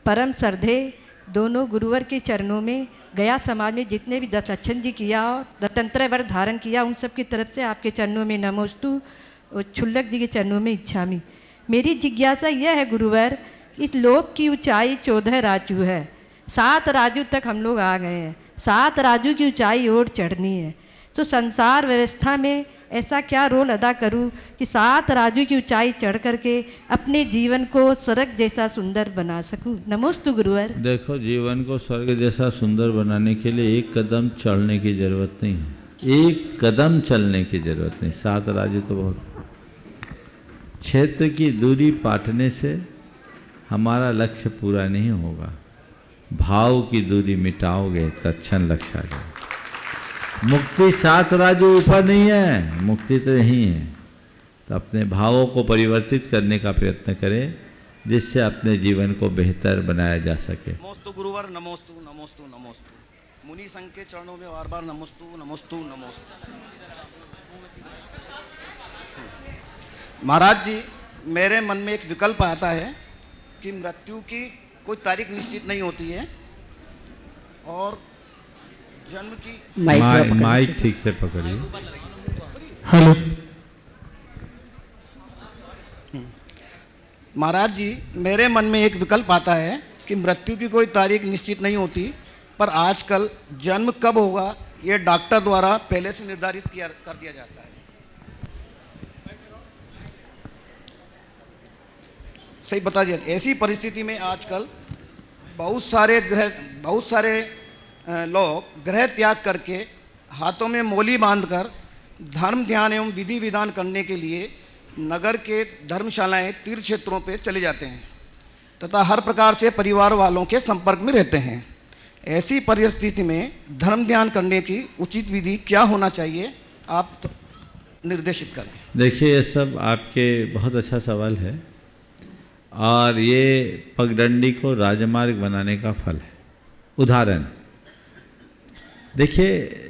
परम श्रद्धे दोनों गुरुवर के चरणों में, गया समाज में जितने भी दशलक्षण जी किया और दत्तंत्र व्रत धारण किया, उन सब की तरफ से आपके चरणों में नमोस्तु, और छुल्लक जी के चरणों में इच्छामी। मेरी जिज्ञासा यह है गुरुवर, इस लोक की ऊंचाई 14 राजू है, 7 राजू तक हम लोग आ गए हैं, 7 राजू की ऊंचाई और चढ़नी है। तो संसार व्यवस्था में ऐसा क्या रोल अदा करूं कि 7 राजू की ऊंचाई चढ़ करके अपने जीवन को स्वर्ग जैसा सुंदर बना सकूं? नमोस्तु गुरुवर। देखो, जीवन को स्वर्ग जैसा सुंदर बनाने के लिए एक कदम चढ़ने की जरूरत नहीं है, एक कदम चलने की जरूरत नहीं। 7 राजू तो बहुत। क्षेत्र की दूरी पाटने से हमारा लक्ष्य पूरा नहीं होगा। भाव की दूरी मिटाओगे तत्क्षण लक्ष्य आ जाएगा। मुक्ति सात राज्यों ऊपर नहीं है, मुक्ति तो यही है। तो अपने भावों को परिवर्तित करने का प्रयत्न करें, जिससे अपने जीवन को बेहतर बनाया जा सके। नमोस्तु गुरुवर, नमोस्तु नमोस्तु नमोस्तु। मुनि संघ के चरणों में बार बार नमोस्तु नमोस्तु नमोस्तु। महाराज जी, मेरे मन में एक विकल्प आता है कि मृत्यु की कोई तारीख निश्चित नहीं होती है और जन्म की माइक ठीक से पकड़िए। हेलो। महाराज जी, मेरे मन में एक विकल्प आता है कि मृत्यु की कोई तारीख निश्चित नहीं होती, पर आजकल जन्म कब होगा ये डॉक्टर द्वारा पहले से निर्धारित कर दिया जाता है। सही बता दिया। ऐसी परिस्थिति में आजकल बहुत सारे लोग गृह त्याग करके हाथों में मोली बांधकर धर्म ध्यान एवं विधि विधान करने के लिए नगर के धर्मशालाएं तीर्थ क्षेत्रों पे चले जाते हैं तथा हर प्रकार से परिवार वालों के संपर्क में रहते हैं। ऐसी परिस्थिति में धर्म ध्यान करने की उचित विधि क्या होना चाहिए, आप तो निर्देशित करें। देखिए, ये सब आपके बहुत अच्छा सवाल है और ये पगडंडी को राजमार्ग बनाने का फल है। उदाहरण देखिए,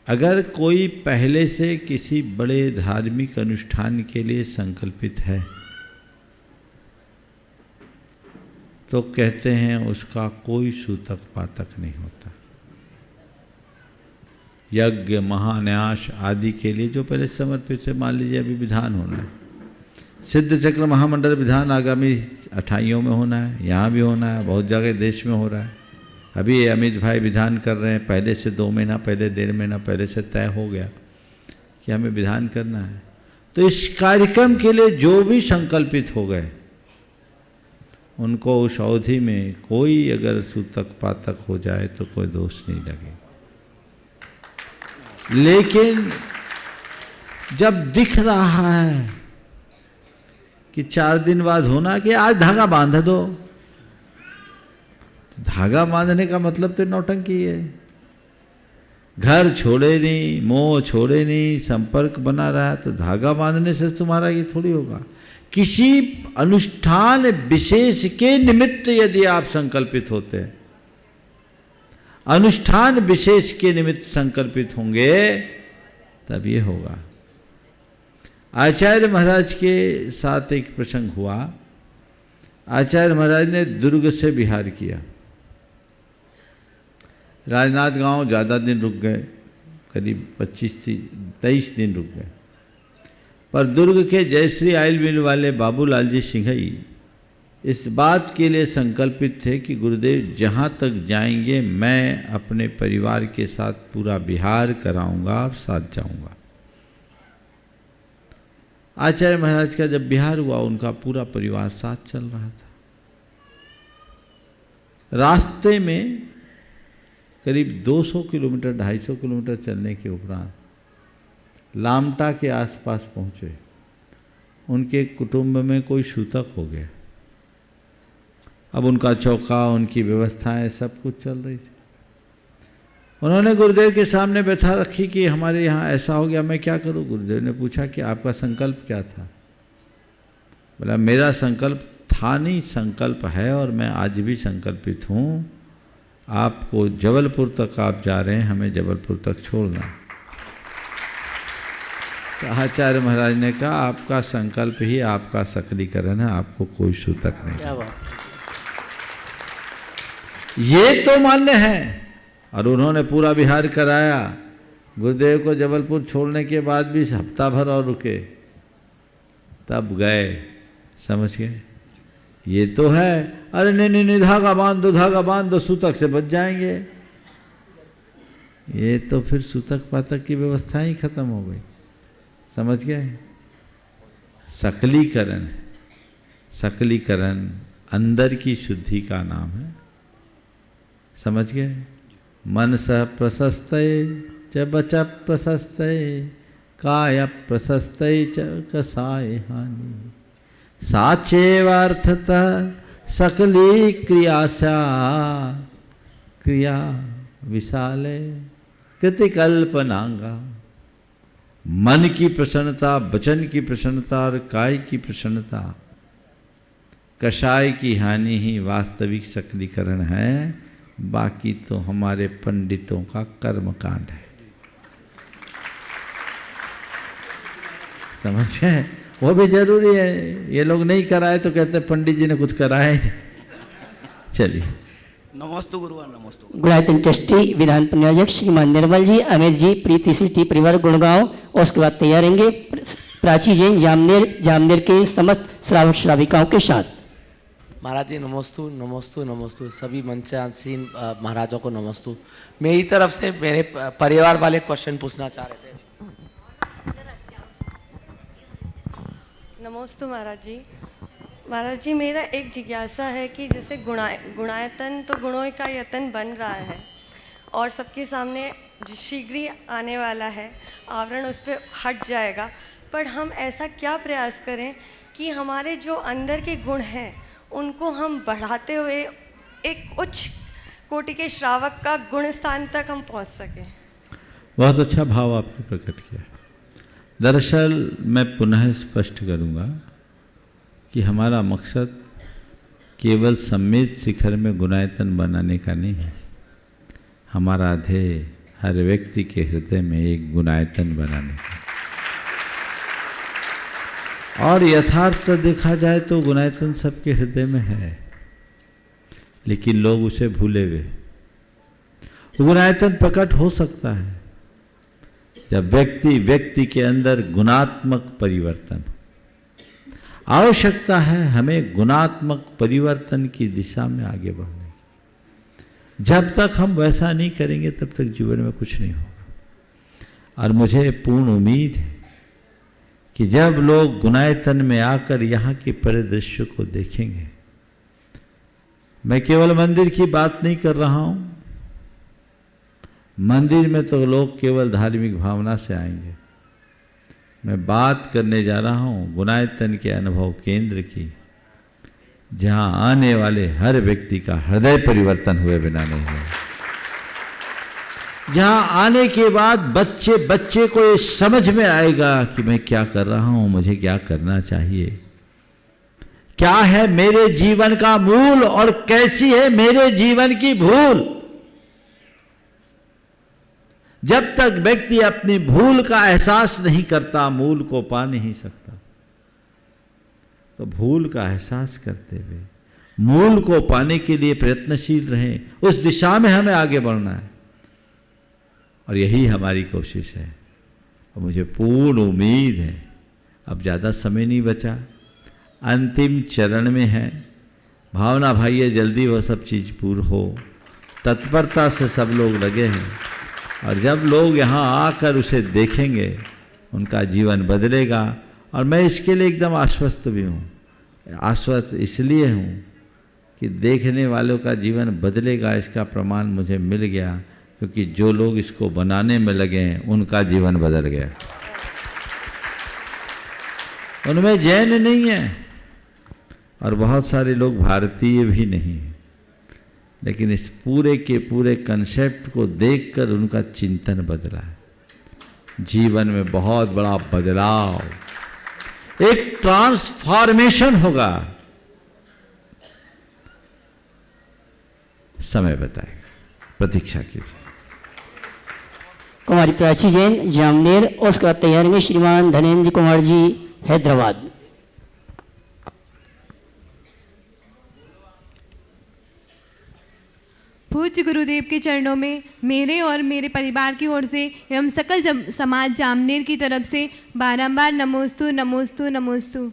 अगर कोई पहले से किसी बड़े धार्मिक अनुष्ठान के लिए संकल्पित है तो कहते हैं उसका कोई सूतक पातक नहीं होता। यज्ञ, महान्यास आदि के लिए जो पहले समर्पित है, मान लीजिए अभी विधान होना है, सिद्ध चक्र महामंडल विधान आगामी 28 में होना है, यहाँ भी होना है, बहुत जगह देश में हो रहा है। अभी ये अमित भाई विधान कर रहे हैं, पहले से 2 महीना पहले, 1.5 महीना पहले से तय हो गया कि हमें विधान करना है। तो इस कार्यक्रम के लिए जो भी संकल्पित हो गए उनको उस अवधि में कोई अगर सूतक पातक हो जाए तो कोई दोष नहीं लगे। लेकिन जब दिख रहा है कि 4 दिन बाद होना, कि आज धागा बांध दो, धागा बांधने का मतलब तो नौटंकी है। घर छोड़े नहीं, मोह छोड़े नहीं, संपर्क बना रहा, तो धागा बांधने से तुम्हारा ये थोड़ी होगा। किसी अनुष्ठान विशेष के निमित्त यदि आप संकल्पित होते हैं, अनुष्ठान विशेष के निमित्त संकल्पित होंगे तब ये होगा। आचार्य महाराज के साथ एक प्रसंग हुआ। आचार्य महाराज ने दुर्ग से बिहार किया। राजनांदगांव ज़्यादा दिन रुक गए, करीब 25-23 दिन रुक गए। पर दुर्ग के जयश्री आयल मिल वाले बाबूलाल जी सिंघई इस बात के लिए संकल्पित थे कि गुरुदेव जहाँ तक जाएंगे मैं अपने परिवार के साथ पूरा बिहार कराऊंगा और साथ जाऊंगा। आचार्य महाराज का जब बिहार हुआ, उनका पूरा परिवार साथ चल रहा था। रास्ते में करीब 200 किलोमीटर 250 किलोमीटर चलने के उपरांत लामटा के आसपास पहुँचे। उनके कुटुंब में कोई सूतक हो गया। अब उनका चौका, उनकी व्यवस्थाएं सब कुछ चल रही थी। उन्होंने गुरुदेव के सामने व्यथा रखी कि हमारे यहाँ ऐसा हो गया, मैं क्या करूँ। गुरुदेव ने पूछा कि आपका संकल्प क्या था। बोला मेरा संकल्प था नहीं, संकल्प है और मैं आज भी संकल्पित हूँ। आपको जबलपुर तक आप जा रहे हैं, हमें जबलपुर तक छोड़ना। तो आचार्य महाराज ने कहा आपका संकल्प ही आपका सकलीकरण है, आपको कोई सूतक नहीं। क्या बात। ये तो मान्य है। और उन्होंने पूरा बिहार कराया। गुरुदेव को जबलपुर छोड़ने के बाद भी हफ्ता भर और रुके, तब गए। समझ गए, ये तो है। अरे नहीं, धागा बांध दो, सूतक से बच जाएंगे। ये तो फिर सूतक पातक की व्यवस्था ही खत्म हो गई। समझ गए, सकलीकरण। सकलीकरण अंदर की शुद्धि का नाम है। समझ गए, मन सह प्रशस्त च बच प्रशस्त काय प्रशस्तै च कसाय हानि साचेवार्थतः सकली क्रियाशा क्रिया विशाले कृतिकल्पनांगा। मन की प्रसन्नता, वचन की प्रसन्नता और काय की प्रसन्नता, कषाय की हानि ही वास्तविक सकलीकरण है। बाकी तो हमारे पंडितों का कर्मकांड है। समझ गए? वो भी जरूरी है। ये लोग नहीं कराए तो कहते पंडित जी ने कुछ कराया ही नहीं। चलिए, नमोस्तु गुरुवार, नमोस्तु। गुणायतन ट्रस्टी विधान प्रयोजक श्रीमान निर्मल जी, अमेश जी, प्रीति सिटी परिवार गुड़गांव, और उसके बाद तैयार रहेंगे प्राची जैन जामनेर के समस्त श्रावक श्राविकाओं के साथ। महाराज जी नमोस्तु नमोस्तु नमोस्तु। सभी मंचासीन महाराजों को नमोस्तु। मेरी तरफ से मेरे परिवार वाले क्वेश्चन पूछना चाह रहे थे। नमोस्तु महाराज जी। महाराज जी, मेरा एक जिज्ञासा है कि जैसे गुणायतन तो गुणों का यतन बन रहा है और सबके सामने शीघ्र ही आने वाला है, आवरण उस पर हट जाएगा, पर हम ऐसा क्या प्रयास करें कि हमारे जो अंदर के गुण हैं उनको हम बढ़ाते हुए एक उच्च कोटि के श्रावक का गुण स्थान तक हम पहुंच सकें। बहुत अच्छा भाव आपने प्रकट किया। दरअसल मैं पुनः स्पष्ट करूंगा कि हमारा मकसद केवल सम्मिलित शिखर में गुणायतन बनाने का नहीं है। हमारा ध्येय हर व्यक्ति के हृदय में एक गुणायतन बनाने का। और यथार्थ देखा जाए तो गुणायतन सबके हृदय में है, लेकिन लोग उसे भूले हुए। गुणायतन प्रकट हो सकता है जब व्यक्ति के अंदर गुणात्मक परिवर्तन। आवश्यकता है हमें गुणात्मक परिवर्तन की दिशा में आगे बढ़ने की। जब तक हम वैसा नहीं करेंगे तब तक जीवन में कुछ नहीं होगा। और मुझे पूर्ण उम्मीद है कि जब लोग गुणायतन में आकर यहाँ के परिदृश्य को देखेंगे, मैं केवल मंदिर की बात नहीं कर रहा हूँ। मंदिर में तो लोग केवल धार्मिक भावना से आएंगे। मैं बात करने जा रहा हूँ गुणायतन के अनुभव केंद्र की, जहाँ आने वाले हर व्यक्ति का हृदय परिवर्तन हुए बिना नहीं है। जहाँ आने के बाद बच्चे को ये समझ में आएगा कि मैं क्या कर रहा हूँ, मुझे क्या करना चाहिए, क्या है मेरे जीवन का मूल और कैसी है मेरे जीवन की भूल। जब तक व्यक्ति अपनी भूल का एहसास नहीं करता, मूल को पा नहीं सकता। तो भूल का एहसास करते हुए मूल को पाने के लिए प्रयत्नशील रहें। उस दिशा में हमें आगे बढ़ना है और यही हमारी कोशिश है। और मुझे पूर्ण उम्मीद है, अब ज़्यादा समय नहीं बचा, अंतिम चरण में है। भावना भाई है जल्दी वो सब चीज़ पूर्ण हो। तत्परता से सब लोग लगे हैं और जब लोग यहाँ आकर उसे देखेंगे उनका जीवन बदलेगा। और मैं इसके लिए एकदम आश्वस्त भी हूँ। आश्वस्त इसलिए हूँ कि देखने वालों का जीवन बदलेगा, इसका प्रमाण मुझे मिल गया, क्योंकि जो लोग इसको बनाने में लगे हैं उनका जीवन बदल गया। उनमें जैन नहीं है और बहुत सारे लोग भारतीय भी नहीं हैं, लेकिन इस पूरे के पूरे कंसेप्ट को देखकर उनका चिंतन बदला है। जीवन में बहुत बड़ा बदलाव, एक ट्रांसफॉर्मेशन होगा। समय बताएगा, प्रतीक्षा कीजिए। कुमारी प्राची जैन जामनेर, और उसके बाद तैयार में श्रीमान धनेन्द्र कुमार जी हैदराबाद। पूज्य गुरुदेव के चरणों में मेरे और मेरे परिवार की ओर से एवं सकल समाज जामनेर की तरफ से बारंबार नमोस्तु नमोस्तु नमोस्तु।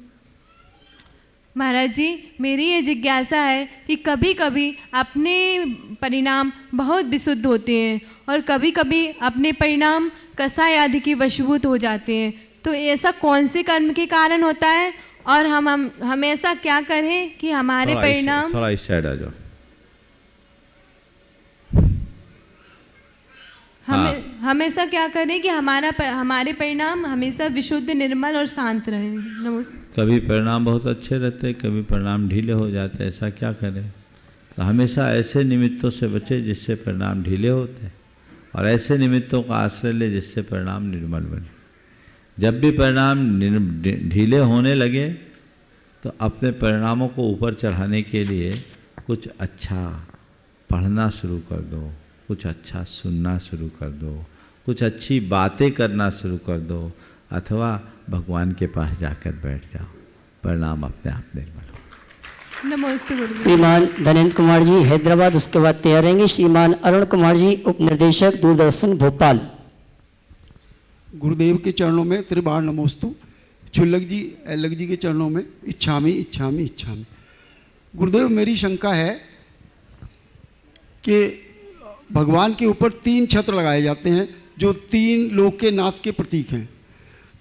महाराज जी, मेरी ये जिज्ञासा है कि कभी कभी अपने परिणाम बहुत विशुद्ध होते हैं और कभी कभी अपने परिणाम कसाय आदि के वशीभूत हो जाते हैं, तो ऐसा कौन से कर्म के कारण होता है और हम ऐसा क्या करें कि हमारे परिणाम। थोड़ा इस साइड आ जाओ। हमेशा क्या करें कि हमारे परिणाम हमेशा विशुद्ध, निर्मल और शांत रहे। नमस्ते। कभी परिणाम बहुत अच्छे रहते, कभी परिणाम ढीले हो जाते, ऐसा क्या करें? तो हमेशा ऐसे निमित्तों से बचे जिससे परिणाम ढीले होते, और ऐसे निमित्तों का आश्रय ले जिससे परिणाम निर्मल बने। जब भी परिणाम ढीले होने लगे तो अपने परिणामों को ऊपर चढ़ाने के लिए कुछ अच्छा पढ़ना शुरू कर दो, कुछ अच्छा सुनना शुरू कर दो, कुछ अच्छी बातें करना शुरू कर दो, अथवा भगवान के पास जाकर बैठ जाओ, परिणाम अपने आप निर्मल हो। नमस्ते गुरु। श्रीमान धनेन्द्र कुमार जी हैदराबाद, उसके बाद तैयार रहेंगे श्रीमान अरुण कुमार जी, उप निर्देशक दूरदर्शन भोपाल। गुरुदेव के चरणों में त्रिबार नमोस्तु। छुल्लक जी एलक जी के चरणों में इच्छामी इच्छामी इच्छामी। गुरुदेव, मेरी शंका है कि भगवान के ऊपर 3 छत्र लगाए जाते हैं जो 3 लोक के नाथ के प्रतीक हैं।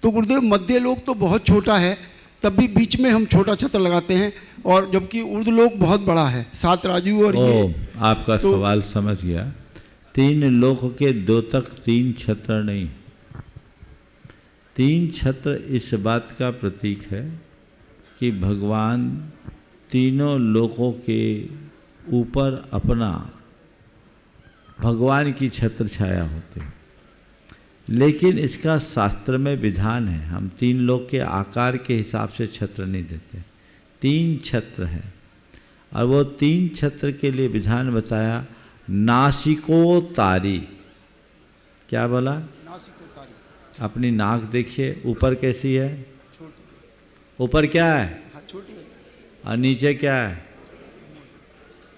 तो गुरुदेव, मध्य लोक तो बहुत छोटा है, तब भी बीच में हम छोटा छत्र लगाते हैं, और जबकि ऊर्ध लोक बहुत बड़ा है, 7 राजू और ये। आपका सवाल समझ गया। 3 लोक के 2 तक 3 छत्र नहीं, 3 छत्र इस बात का प्रतीक है कि भगवान तीनों लोकों के ऊपर अपना भगवान की छत्र छाया होते। लेकिन इसका शास्त्र में विधान है, हम 3 लोक के आकार के हिसाब से छत्र नहीं देते, 3 छत्र हैं। और वो 3 छत्र के लिए विधान बताया, नासिको तारी। क्या बोला? नासिको तारी। अपनी नाक देखिए, ऊपर कैसी है? ऊपर क्या है? छोटी है। और नीचे क्या है?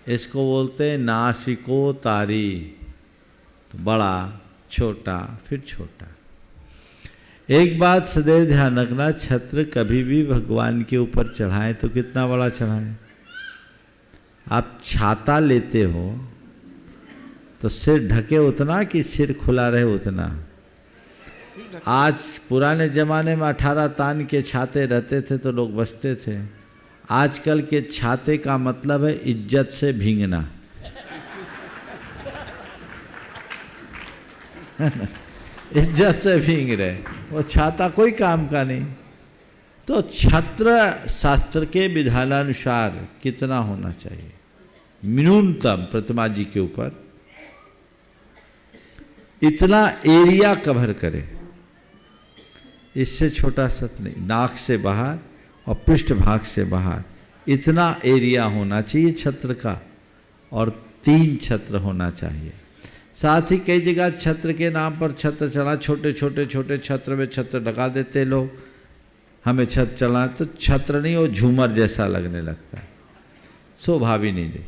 इसको बोलते हैं नासिको तारी। तो बड़ा, छोटा, फिर छोटा। एक बात सदैव ध्यान रखना, छत्र कभी भी भगवान के ऊपर चढ़ाएं तो कितना बड़ा चढ़ाएं? आप छाता लेते हो तो सिर ढके उतना कि सिर खुला रहे उतना। आज पुराने ज़माने में 18 तान के छाते रहते थे तो लोग बचते थे। आजकल के छाते का मतलब है इज्जत से भींगना। इज्जत से भींग रहे, वो छाता कोई काम का नहीं। तो छत्र शास्त्र के विधानानुसार कितना होना चाहिए? न्यूनतम प्रतिमा जी के ऊपर इतना एरिया कवर करे, इससे छोटा सत्र नहीं। नाक से बाहर और पृष्ठभाग से बाहर इतना एरिया होना चाहिए छत्र का, और 3 छत्र होना चाहिए। साथ ही कई जगह छत्र के नाम पर छत्र चढ़ा, छोटे छोटे छोटे छत्र में छत्र लगा देते लोग। हमें छत्र चढ़ा तो छत्र नहीं, वो झूमर जैसा लगने लगता है, शोभा भी नहीं दे।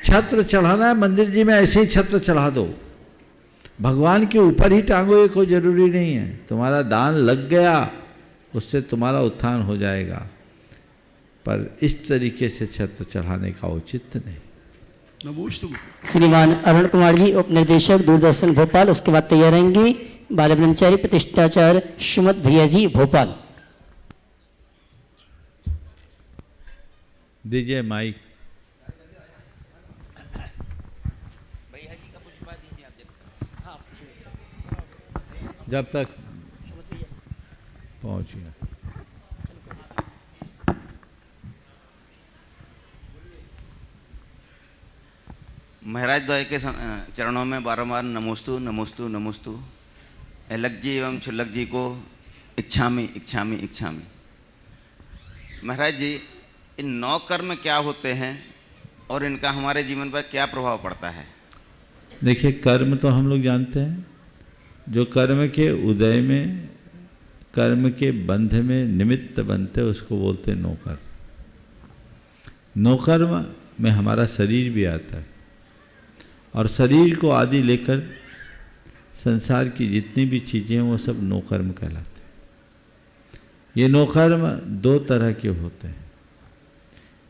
छत्र चढ़ाना है मंदिर जी में, ऐसे ही छत्र चढ़ा दो, भगवान के ऊपर ही टांगो, ये कोई जरूरी नहीं है। तुम्हारा दान लग गया, उससे तुम्हारा उत्थान हो जाएगा, पर इस तरीके से छत्र चढ़ाने का औचित्य नहीं। नमोस्तु। श्रीमान अरुण कुमार जी, उप निर्देशक दूरदर्शन भोपाल, उसके बाद तैयार रहेंगी बाल ब्रह्मचारी प्रतिष्ठाचार्य सुमत भैया जी भोपाल। दीजिए माइक। जब तक पहुंच गया। महाराज द्वय के चरणों में बारंबार नमोस्तु नमोस्तु नमोस्तु। एलक जी एवं छुल्लक जी को इच्छामी इच्छामी इच्छामी। महाराज जी, इन 9 कर्म क्या होते हैं और इनका हमारे जीवन पर क्या प्रभाव पड़ता है? देखिए, कर्म तो हम लोग जानते हैं, जो कर्म के उदय में, कर्म के बंध में निमित्त बनते उसको बोलते हैं नौकर्म। नौकर्म में हमारा शरीर भी आता है, और शरीर को आदि लेकर संसार की जितनी भी चीज़ें हैं वो सब नौकर्म कहलाते हैं। ये नौकर्म 2 तरह के होते हैं,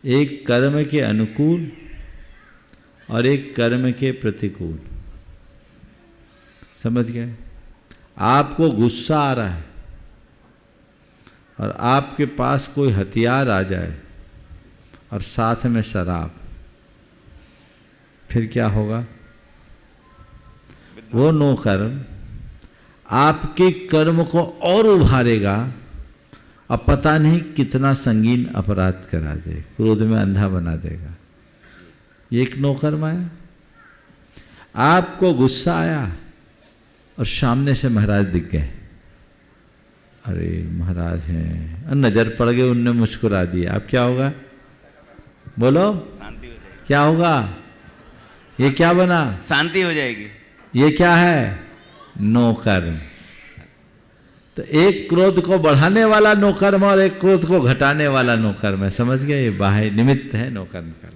एक कर्म के अनुकूल और एक कर्म के प्रतिकूल। समझ गए? आपको गुस्सा आ रहा है और आपके पास कोई हथियार आ जाए और साथ में शराब, फिर क्या होगा? वो नो कर्म आपके कर्म को और उभारेगा अब पता नहीं कितना संगीन अपराध करा दे, क्रोध में अंधा बना देगा। ये एक नो कर्म आया, आपको गुस्सा आया और सामने से महाराज दिख गए, अरे महाराज हैं, और नजर पड़ गए, उनने मुस्कुरा दिया, अब क्या होगा? बोलो शांति हो जाएगी। क्या होगा? ये क्या बना? शांति हो जाएगी। ये क्या है? नो कर्म। तो एक क्रोध को बढ़ाने वाला नो कर्म और एक क्रोध को घटाने वाला नो कर्म है, समझ गए? ये बाह्य निमित्त है नो कर्म का।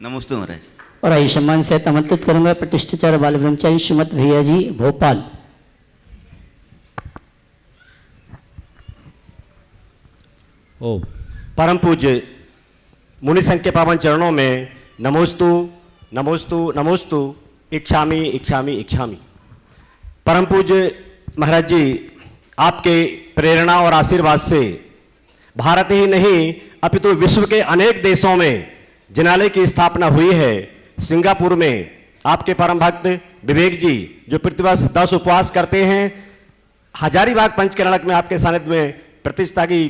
नमस्ते महाराज। और आइए सम्मान से आमंत्रित करूंगा प्रतिष्ठाचार्य बाल ब्रह्मचारी श्रीमत भैया जी भोपाल। ओ परम पूज्य मुनि संघ के पावन चरणों में नमोस्तु नमोस्तु नमोस्तु इच्छामि इच्छामि इच्छामि। परम पूज्य महाराज जी, आपके प्रेरणा और आशीर्वाद से भारत ही नहीं अपितु विश्व के अनेक देशों में जिनालय की स्थापना हुई है। सिंगापुर में आपके परम भक्त विवेक जी जो प्रतिवर्ष 10 उपवास करते हैं, हजारीबाग पंचकर्णक में आपके सानिध्य में प्रतिष्ठा की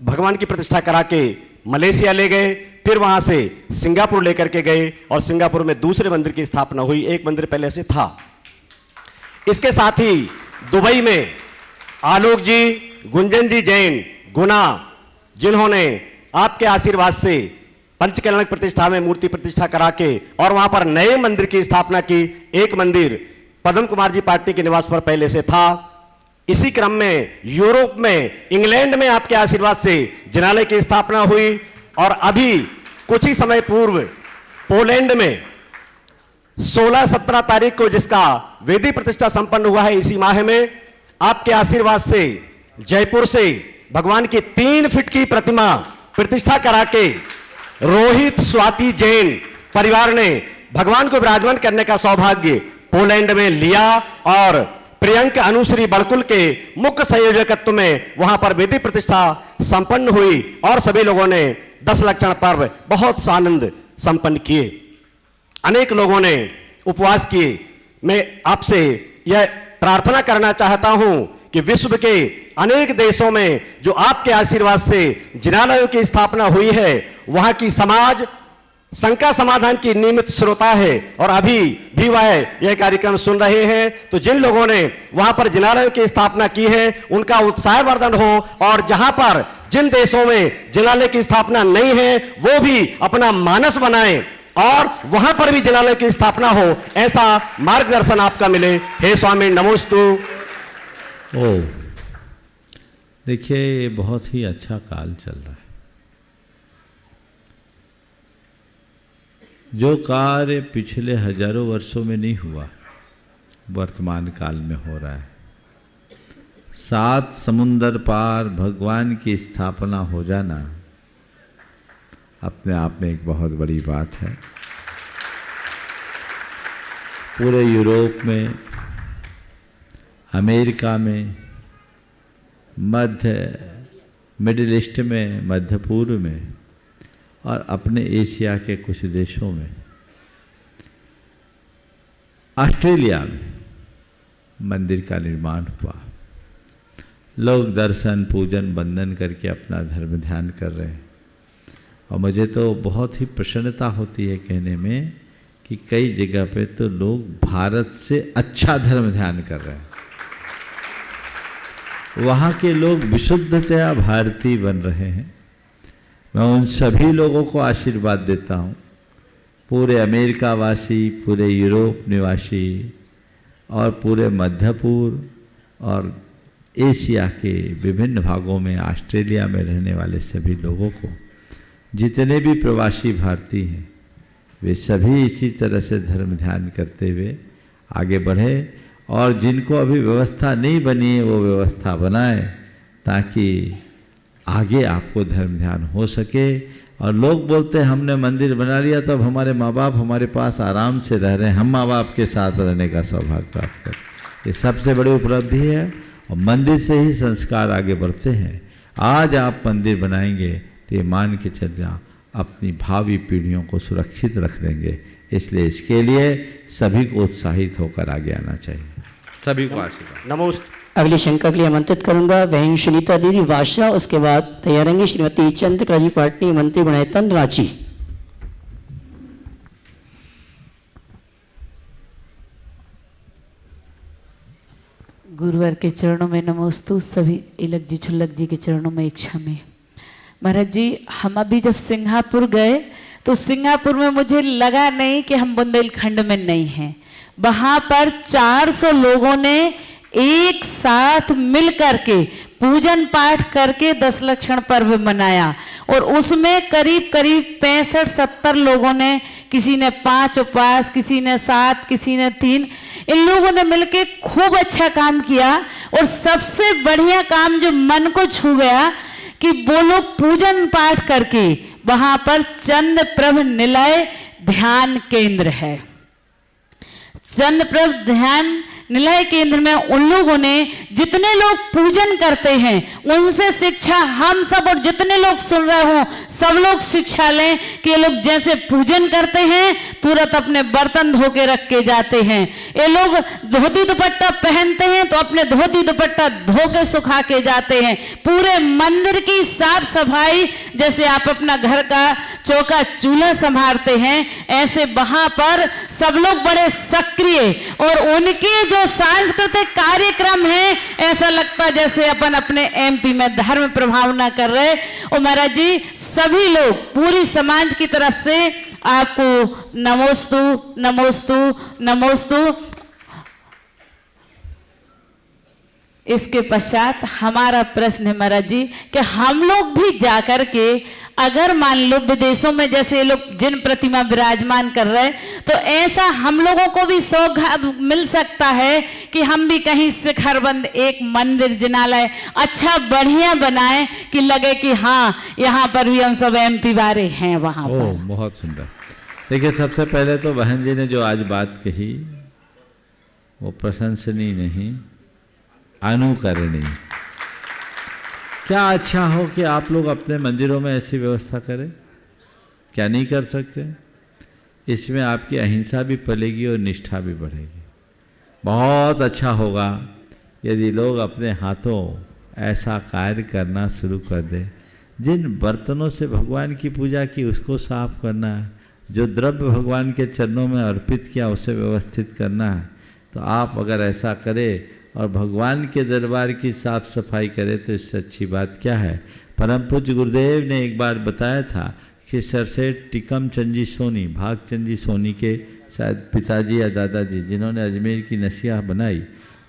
भगवान की प्रतिष्ठा करा के मलेशिया ले गए, फिर वहां से सिंगापुर लेकर के गए और सिंगापुर में दूसरे मंदिर की स्थापना हुई, एक मंदिर पहले से था। इसके साथ ही दुबई में आलोक जी, गुंजन जी जैन गुना, जिन्होंने आपके आशीर्वाद से पंचकल्याणक प्रतिष्ठा में मूर्ति प्रतिष्ठा करा के और वहां पर नए मंदिर की स्थापना की। एक मंदिर पद्म कुमार जी पाटनी के निवास पर पहले से था। इसी क्रम में यूरोप में, इंग्लैंड में आपके आशीर्वाद से जिनालय की स्थापना हुई और अभी कुछ ही समय पूर्व पोलैंड में 16-17 तारीख को जिसका वेदी प्रतिष्ठा संपन्न हुआ है, इसी माह में आपके आशीर्वाद से जयपुर से भगवान की 3 फीट की प्रतिमा प्रतिष्ठा करा के रोहित स्वाति जैन परिवार ने भगवान को विराजमान करने का सौभाग्य पोलैंड में लिया और प्रियंक अनुश्री बड़कुल के मुख्य संयोजकत्व में वहां पर वेदी प्रतिष्ठा संपन्न हुई और सभी लोगों ने 10 लक्षण पर्व बहुत आनंद संपन्न किए। अनेक लोगों ने उपवास किए। मैं आपसे यह प्रार्थना करना चाहता हूं कि विश्व के अनेक देशों में जो आपके आशीर्वाद से जिनालयों की स्थापना हुई है, वहां की समाज शंका समाधान की नियमित श्रोता है और अभी भी वह यह कार्यक्रम सुन रहे हैं। तो जिन लोगों ने वहां पर जिनालयों की स्थापना की है, उनका उत्साहवर्धन हो और जहां पर जिन देशों में जिनालय की स्थापना नहीं है, वो भी अपना मानस बनाएं और वहां पर भी जिनालय की स्थापना हो, ऐसा मार्गदर्शन आपका मिले। हे स्वामी नमोस्तु। ओ देखिए, ये बहुत ही अच्छा काल चल रहा है। जो कार्य पिछले हजारों वर्षों में नहीं हुआ, वर्तमान काल में हो रहा है। 7 समुंदर पार भगवान की स्थापना हो जाना अपने आप में एक बहुत बड़ी बात है। पूरे यूरोप में, अमेरिका में, मिडिल ईस्ट में, मध्य पूर्व में और अपने एशिया के कुछ देशों में, ऑस्ट्रेलिया में मंदिर का निर्माण हुआ। लोग दर्शन, पूजन, वंदन करके अपना धर्म ध्यान कर रहे हैं और मुझे तो बहुत ही प्रसन्नता होती है कहने में कि कई जगह पे तो लोग भारत से अच्छा धर्म ध्यान कर रहे हैं। वहाँ के लोग विशुद्धतया भारतीय बन रहे हैं। मैं उन सभी लोगों को आशीर्वाद देता हूँ, पूरे अमेरिका वासी, पूरे यूरोप निवासी और पूरे मध्य पूर्व और एशिया के विभिन्न भागों में, ऑस्ट्रेलिया में रहने वाले सभी लोगों को, जितने भी प्रवासी भारतीय हैं, वे सभी इसी तरह से धर्म ध्यान करते हुए आगे बढ़े और जिनको अभी व्यवस्था नहीं बनी है वो व्यवस्था बनाए ताकि आगे आपको धर्म ध्यान हो सके। और लोग बोलते हैं हमने मंदिर बना लिया तो अब हमारे माँ बाप हमारे पास आराम से रह रहे हैं, हम माँ बाप के साथ रहने का सौभाग्य प्राप्त करें, ये सबसे बड़ी उपलब्धि है। और मंदिर से ही संस्कार आगे बढ़ते हैं। आज आप मंदिर बनाएंगे तो ये मान के चलना अपनी भावी पीढ़ियों को सुरक्षित रख देंगे, इसलिए इसके लिए सभी को उत्साहित होकर आगे आना चाहिए। सभी को आशीर्वाद। नमोस्तु। अगली शंका के लिए आमंत्रित करूंगा बहन सुनीता दीदी वाशा, उसके बाद तैयार रहेंगी श्रीमती चंद्रकला जी पाटनी, मंत्री गुणायतन रांची। गुरुवार के चरणों में नमोस्तु, सभी इलक जी छुल्लक जी के चरणों में इच्छा में। महाराज जी, हम अभी जब सिंगापुर गए तो सिंगापुर में मुझे लगा नहीं कि हम बुंदेलखंड में नहीं हैं। वहाँ पर 400 लोगों ने एक साथ मिल करके पूजन पाठ करके 10 लक्षण पर्व मनाया और उसमें करीब करीब 65-70 लोगों ने, किसी ने 5 उपवास, किसी ने 7, किसी ने 3, इन लोगों ने मिलके खूब अच्छा काम किया। और सबसे बढ़िया काम जो मन को छू गया कि वो लोग पूजन पाठ करके वहां पर चंद्रप्रभ निलय ध्यान केंद्र है। चंद्रप्रभ ध्यान निलय केंद्र में उन लोगों ने, जितने लोग पूजन करते हैं उनसे शिक्षा हम सब और जितने लोग सुन रहे हो सब लोग शिक्षा लें कि ये लोग जैसे पूजन करते हैं तुरंत अपने बर्तन धो के रख के जाते हैं। ये लोग धोती दुपट्टा पहनते हैं तो अपने धोती दुपट्टा धो के सुखा के जाते हैं। पूरे मंदिर की साफ सफाई, जैसे आप अपना घर का चौका चूल्हा संभालते हैं, ऐसे वहां पर सब लोग बड़े सक्रिय, और उनके जो सांस्कृतिक कार्यक्रम है ऐसा लगता जैसे अपन अपने एमपी में धर्म प्रभावना कर रहे। और महाराज जी, सभी लोग पूरी समाज की तरफ से आपको नमोस्तु नमोस्तु नमोस्तु। इसके पश्चात हमारा प्रश्न है महाराज जी कि हम लोग भी जाकर के अगर मान लो विदेशों में जैसे ये लोग जिन प्रतिमा विराजमान कर रहे हैं, तो ऐसा हम लोगों को भी सौभाग्य मिल सकता है कि हम भी कहीं शिखरबंद एक मंदिर जिनालय अच्छा बढ़िया बनाए कि लगे कि हाँ यहाँ पर भी हम सब एमपी वाले हैं वहां पर। बहुत सुंदर। देखिए, सबसे पहले तो बहन जी ने जो आज बात कही वो प्रशंसनीय नहीं, अनुकरणीय। क्या अच्छा हो कि आप लोग अपने मंदिरों में ऐसी व्यवस्था करें, क्या नहीं कर सकते? इसमें आपकी अहिंसा भी पलेगी और निष्ठा भी बढ़ेगी। बहुत अच्छा होगा यदि लोग अपने हाथों ऐसा कार्य करना शुरू कर दें। जिन बर्तनों से भगवान की पूजा की उसको साफ करना है, जो द्रव्य भगवान के चरणों में अर्पित किया उसे व्यवस्थित करना है। तो आप अगर ऐसा करें और भगवान के दरबार की साफ सफाई करे तो इससे अच्छी बात क्या है। परम पूज्य गुरुदेव ने एक बार बताया था कि सरसेठ टिकम चंदी सोनी, भागचंदी सोनी के शायद पिताजी या दादाजी, जिन्होंने अजमेर की नशिया बनाई,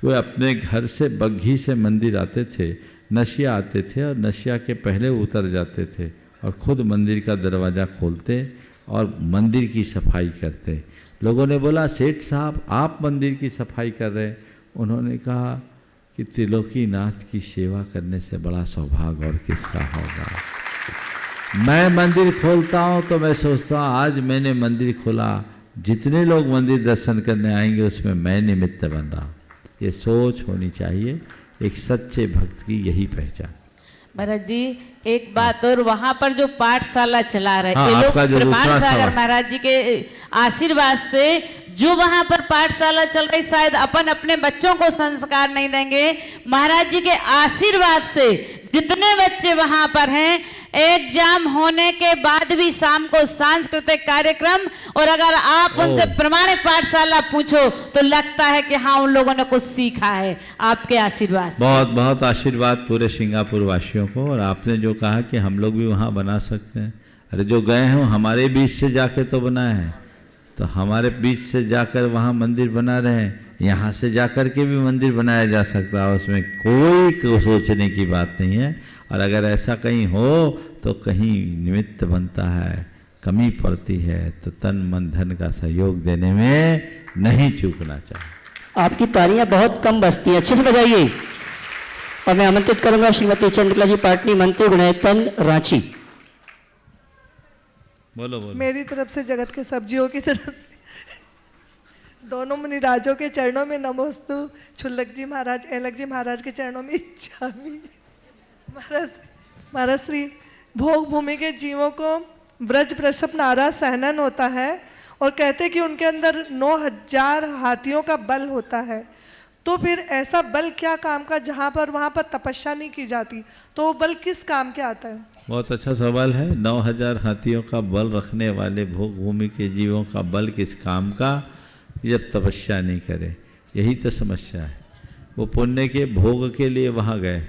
वे अपने घर से बग्घी से मंदिर आते थे, नशिया आते थे और नशिया के पहले उतर जाते थे और खुद मंदिर का दरवाज़ा खोलते और मंदिर की सफाई करते। लोगों ने बोला, सेठ साहब आप मंदिर की सफाई कर रहे हैं? उन्होंने कहा कि त्रिलोकीनाथ की सेवा करने से बड़ा सौभाग्य और किसका होगा। मैं मंदिर खोलता हूँ तो मैं सोचता हूँ आज मैंने मंदिर खोला, जितने लोग मंदिर दर्शन करने आएंगे उसमें मैं निमित्त बन रहा हूँ। ये सोच होनी चाहिए, एक सच्चे भक्त की यही पहचान। महाराज जी, एक बात और, वहां पर जो पाठशाला चला रहे हाँ, ये लोग आपका जो प्रमाण दूसरा सागर सवाल। महाराज जी के आशीर्वाद से जो वहां पर पाठशाला चल रही, शायद अपन अपने बच्चों को संस्कार नहीं देंगे, महाराज जी के आशीर्वाद से जितने बच्चे वहां पर हैं, एग्जाम होने के बाद भी शाम को सांस्कृतिक कार्यक्रम, और अगर आप उनसे प्रमाणिक पाठशाला पूछो तो लगता है कि हाँ उन लोगों ने कुछ सीखा है आपके आशीर्वाद से। बहुत बहुत आशीर्वाद पूरे सिंगापुर वासियों को। और आपने जो कहा कि हम लोग भी वहाँ बना सकते हैं, अरे जो गए हैं हमारे बीच से जाके तो बनाए हैं, तो हमारे बीच से जाकर वहाँ मंदिर बना रहे हैं, यहाँ से जाकर के भी मंदिर बनाया जा सकता है, उसमें कोई सोचने की बात नहीं है। और अगर ऐसा कहीं हो तो कहीं निमित्त बनता है, कमी पड़ती है तो तन मन धन का सहयोग देने में नहीं चूकना चाहिए। आपकी तालियां बहुत कम बजती हैं, अच्छे से बजाइए। और मैं आमंत्रित करूंगा श्रीमती चंद्रकला जी पाटनी, मंत्री गुणायतन रांची। बोलो बोलो। मेरी तरफ से जगत के सब्जियों की तरफ से दोनों मुनिराजों के चरणों में नमोस्तु, छुल्लक जी महाराज, एलक जी महाराज के चरणों में इच्छामी। महाराज श्री भोग भूमि के जीवों को ब्रज प्रसव नारा सहनन होता है और कहते कि उनके अंदर 9000 हाथियों का बल होता है। तो फिर ऐसा बल क्या काम का जहाँ पर वहाँ पर तपस्या नहीं की जाती, तो वो बल किस काम के आता है? बहुत अच्छा सवाल है। 9000 हाथियों का बल रखने वाले भोग भूमि के जीवों का बल किस काम का, जब तपस्या नहीं करे। यही तो समस्या है। वो पुण्य के भोग के लिए वहाँ गए,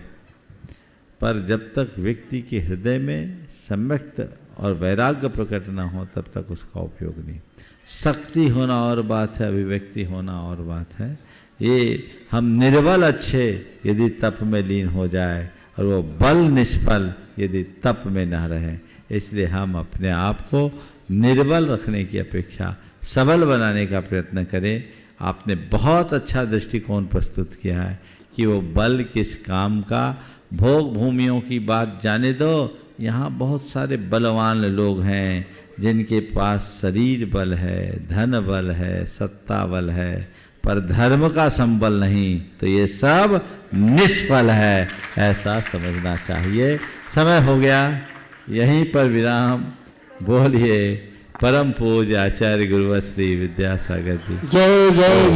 पर जब तक व्यक्ति के हृदय में सम्यक्त और वैराग्य प्रकट न हो तब तक उसका उपयोग नहीं। शक्ति होना और बात है, अभिव्यक्ति होना और बात है। ये हम निर्बल अच्छे यदि तप में लीन हो जाए और वो बल निष्फल यदि तप में न रहे, इसलिए हम अपने आप को निर्बल रखने की अपेक्षा सबल बनाने का प्रयत्न करें। आपने बहुत अच्छा दृष्टिकोण प्रस्तुत किया है कि वो बल किस काम का। भोग भूमियों की बात जाने दो, यहाँ बहुत सारे बलवान लोग हैं जिनके पास शरीर बल है, धन बल है, सत्ता बल है, पर धर्म का संबल नहीं, तो ये सब निष्फल है, ऐसा समझना चाहिए। समय हो गया, यहीं पर विराम। बोलिए परम पूज्य आचार्य गुरुवर श्री विद्यासागर जी। जय जय जय।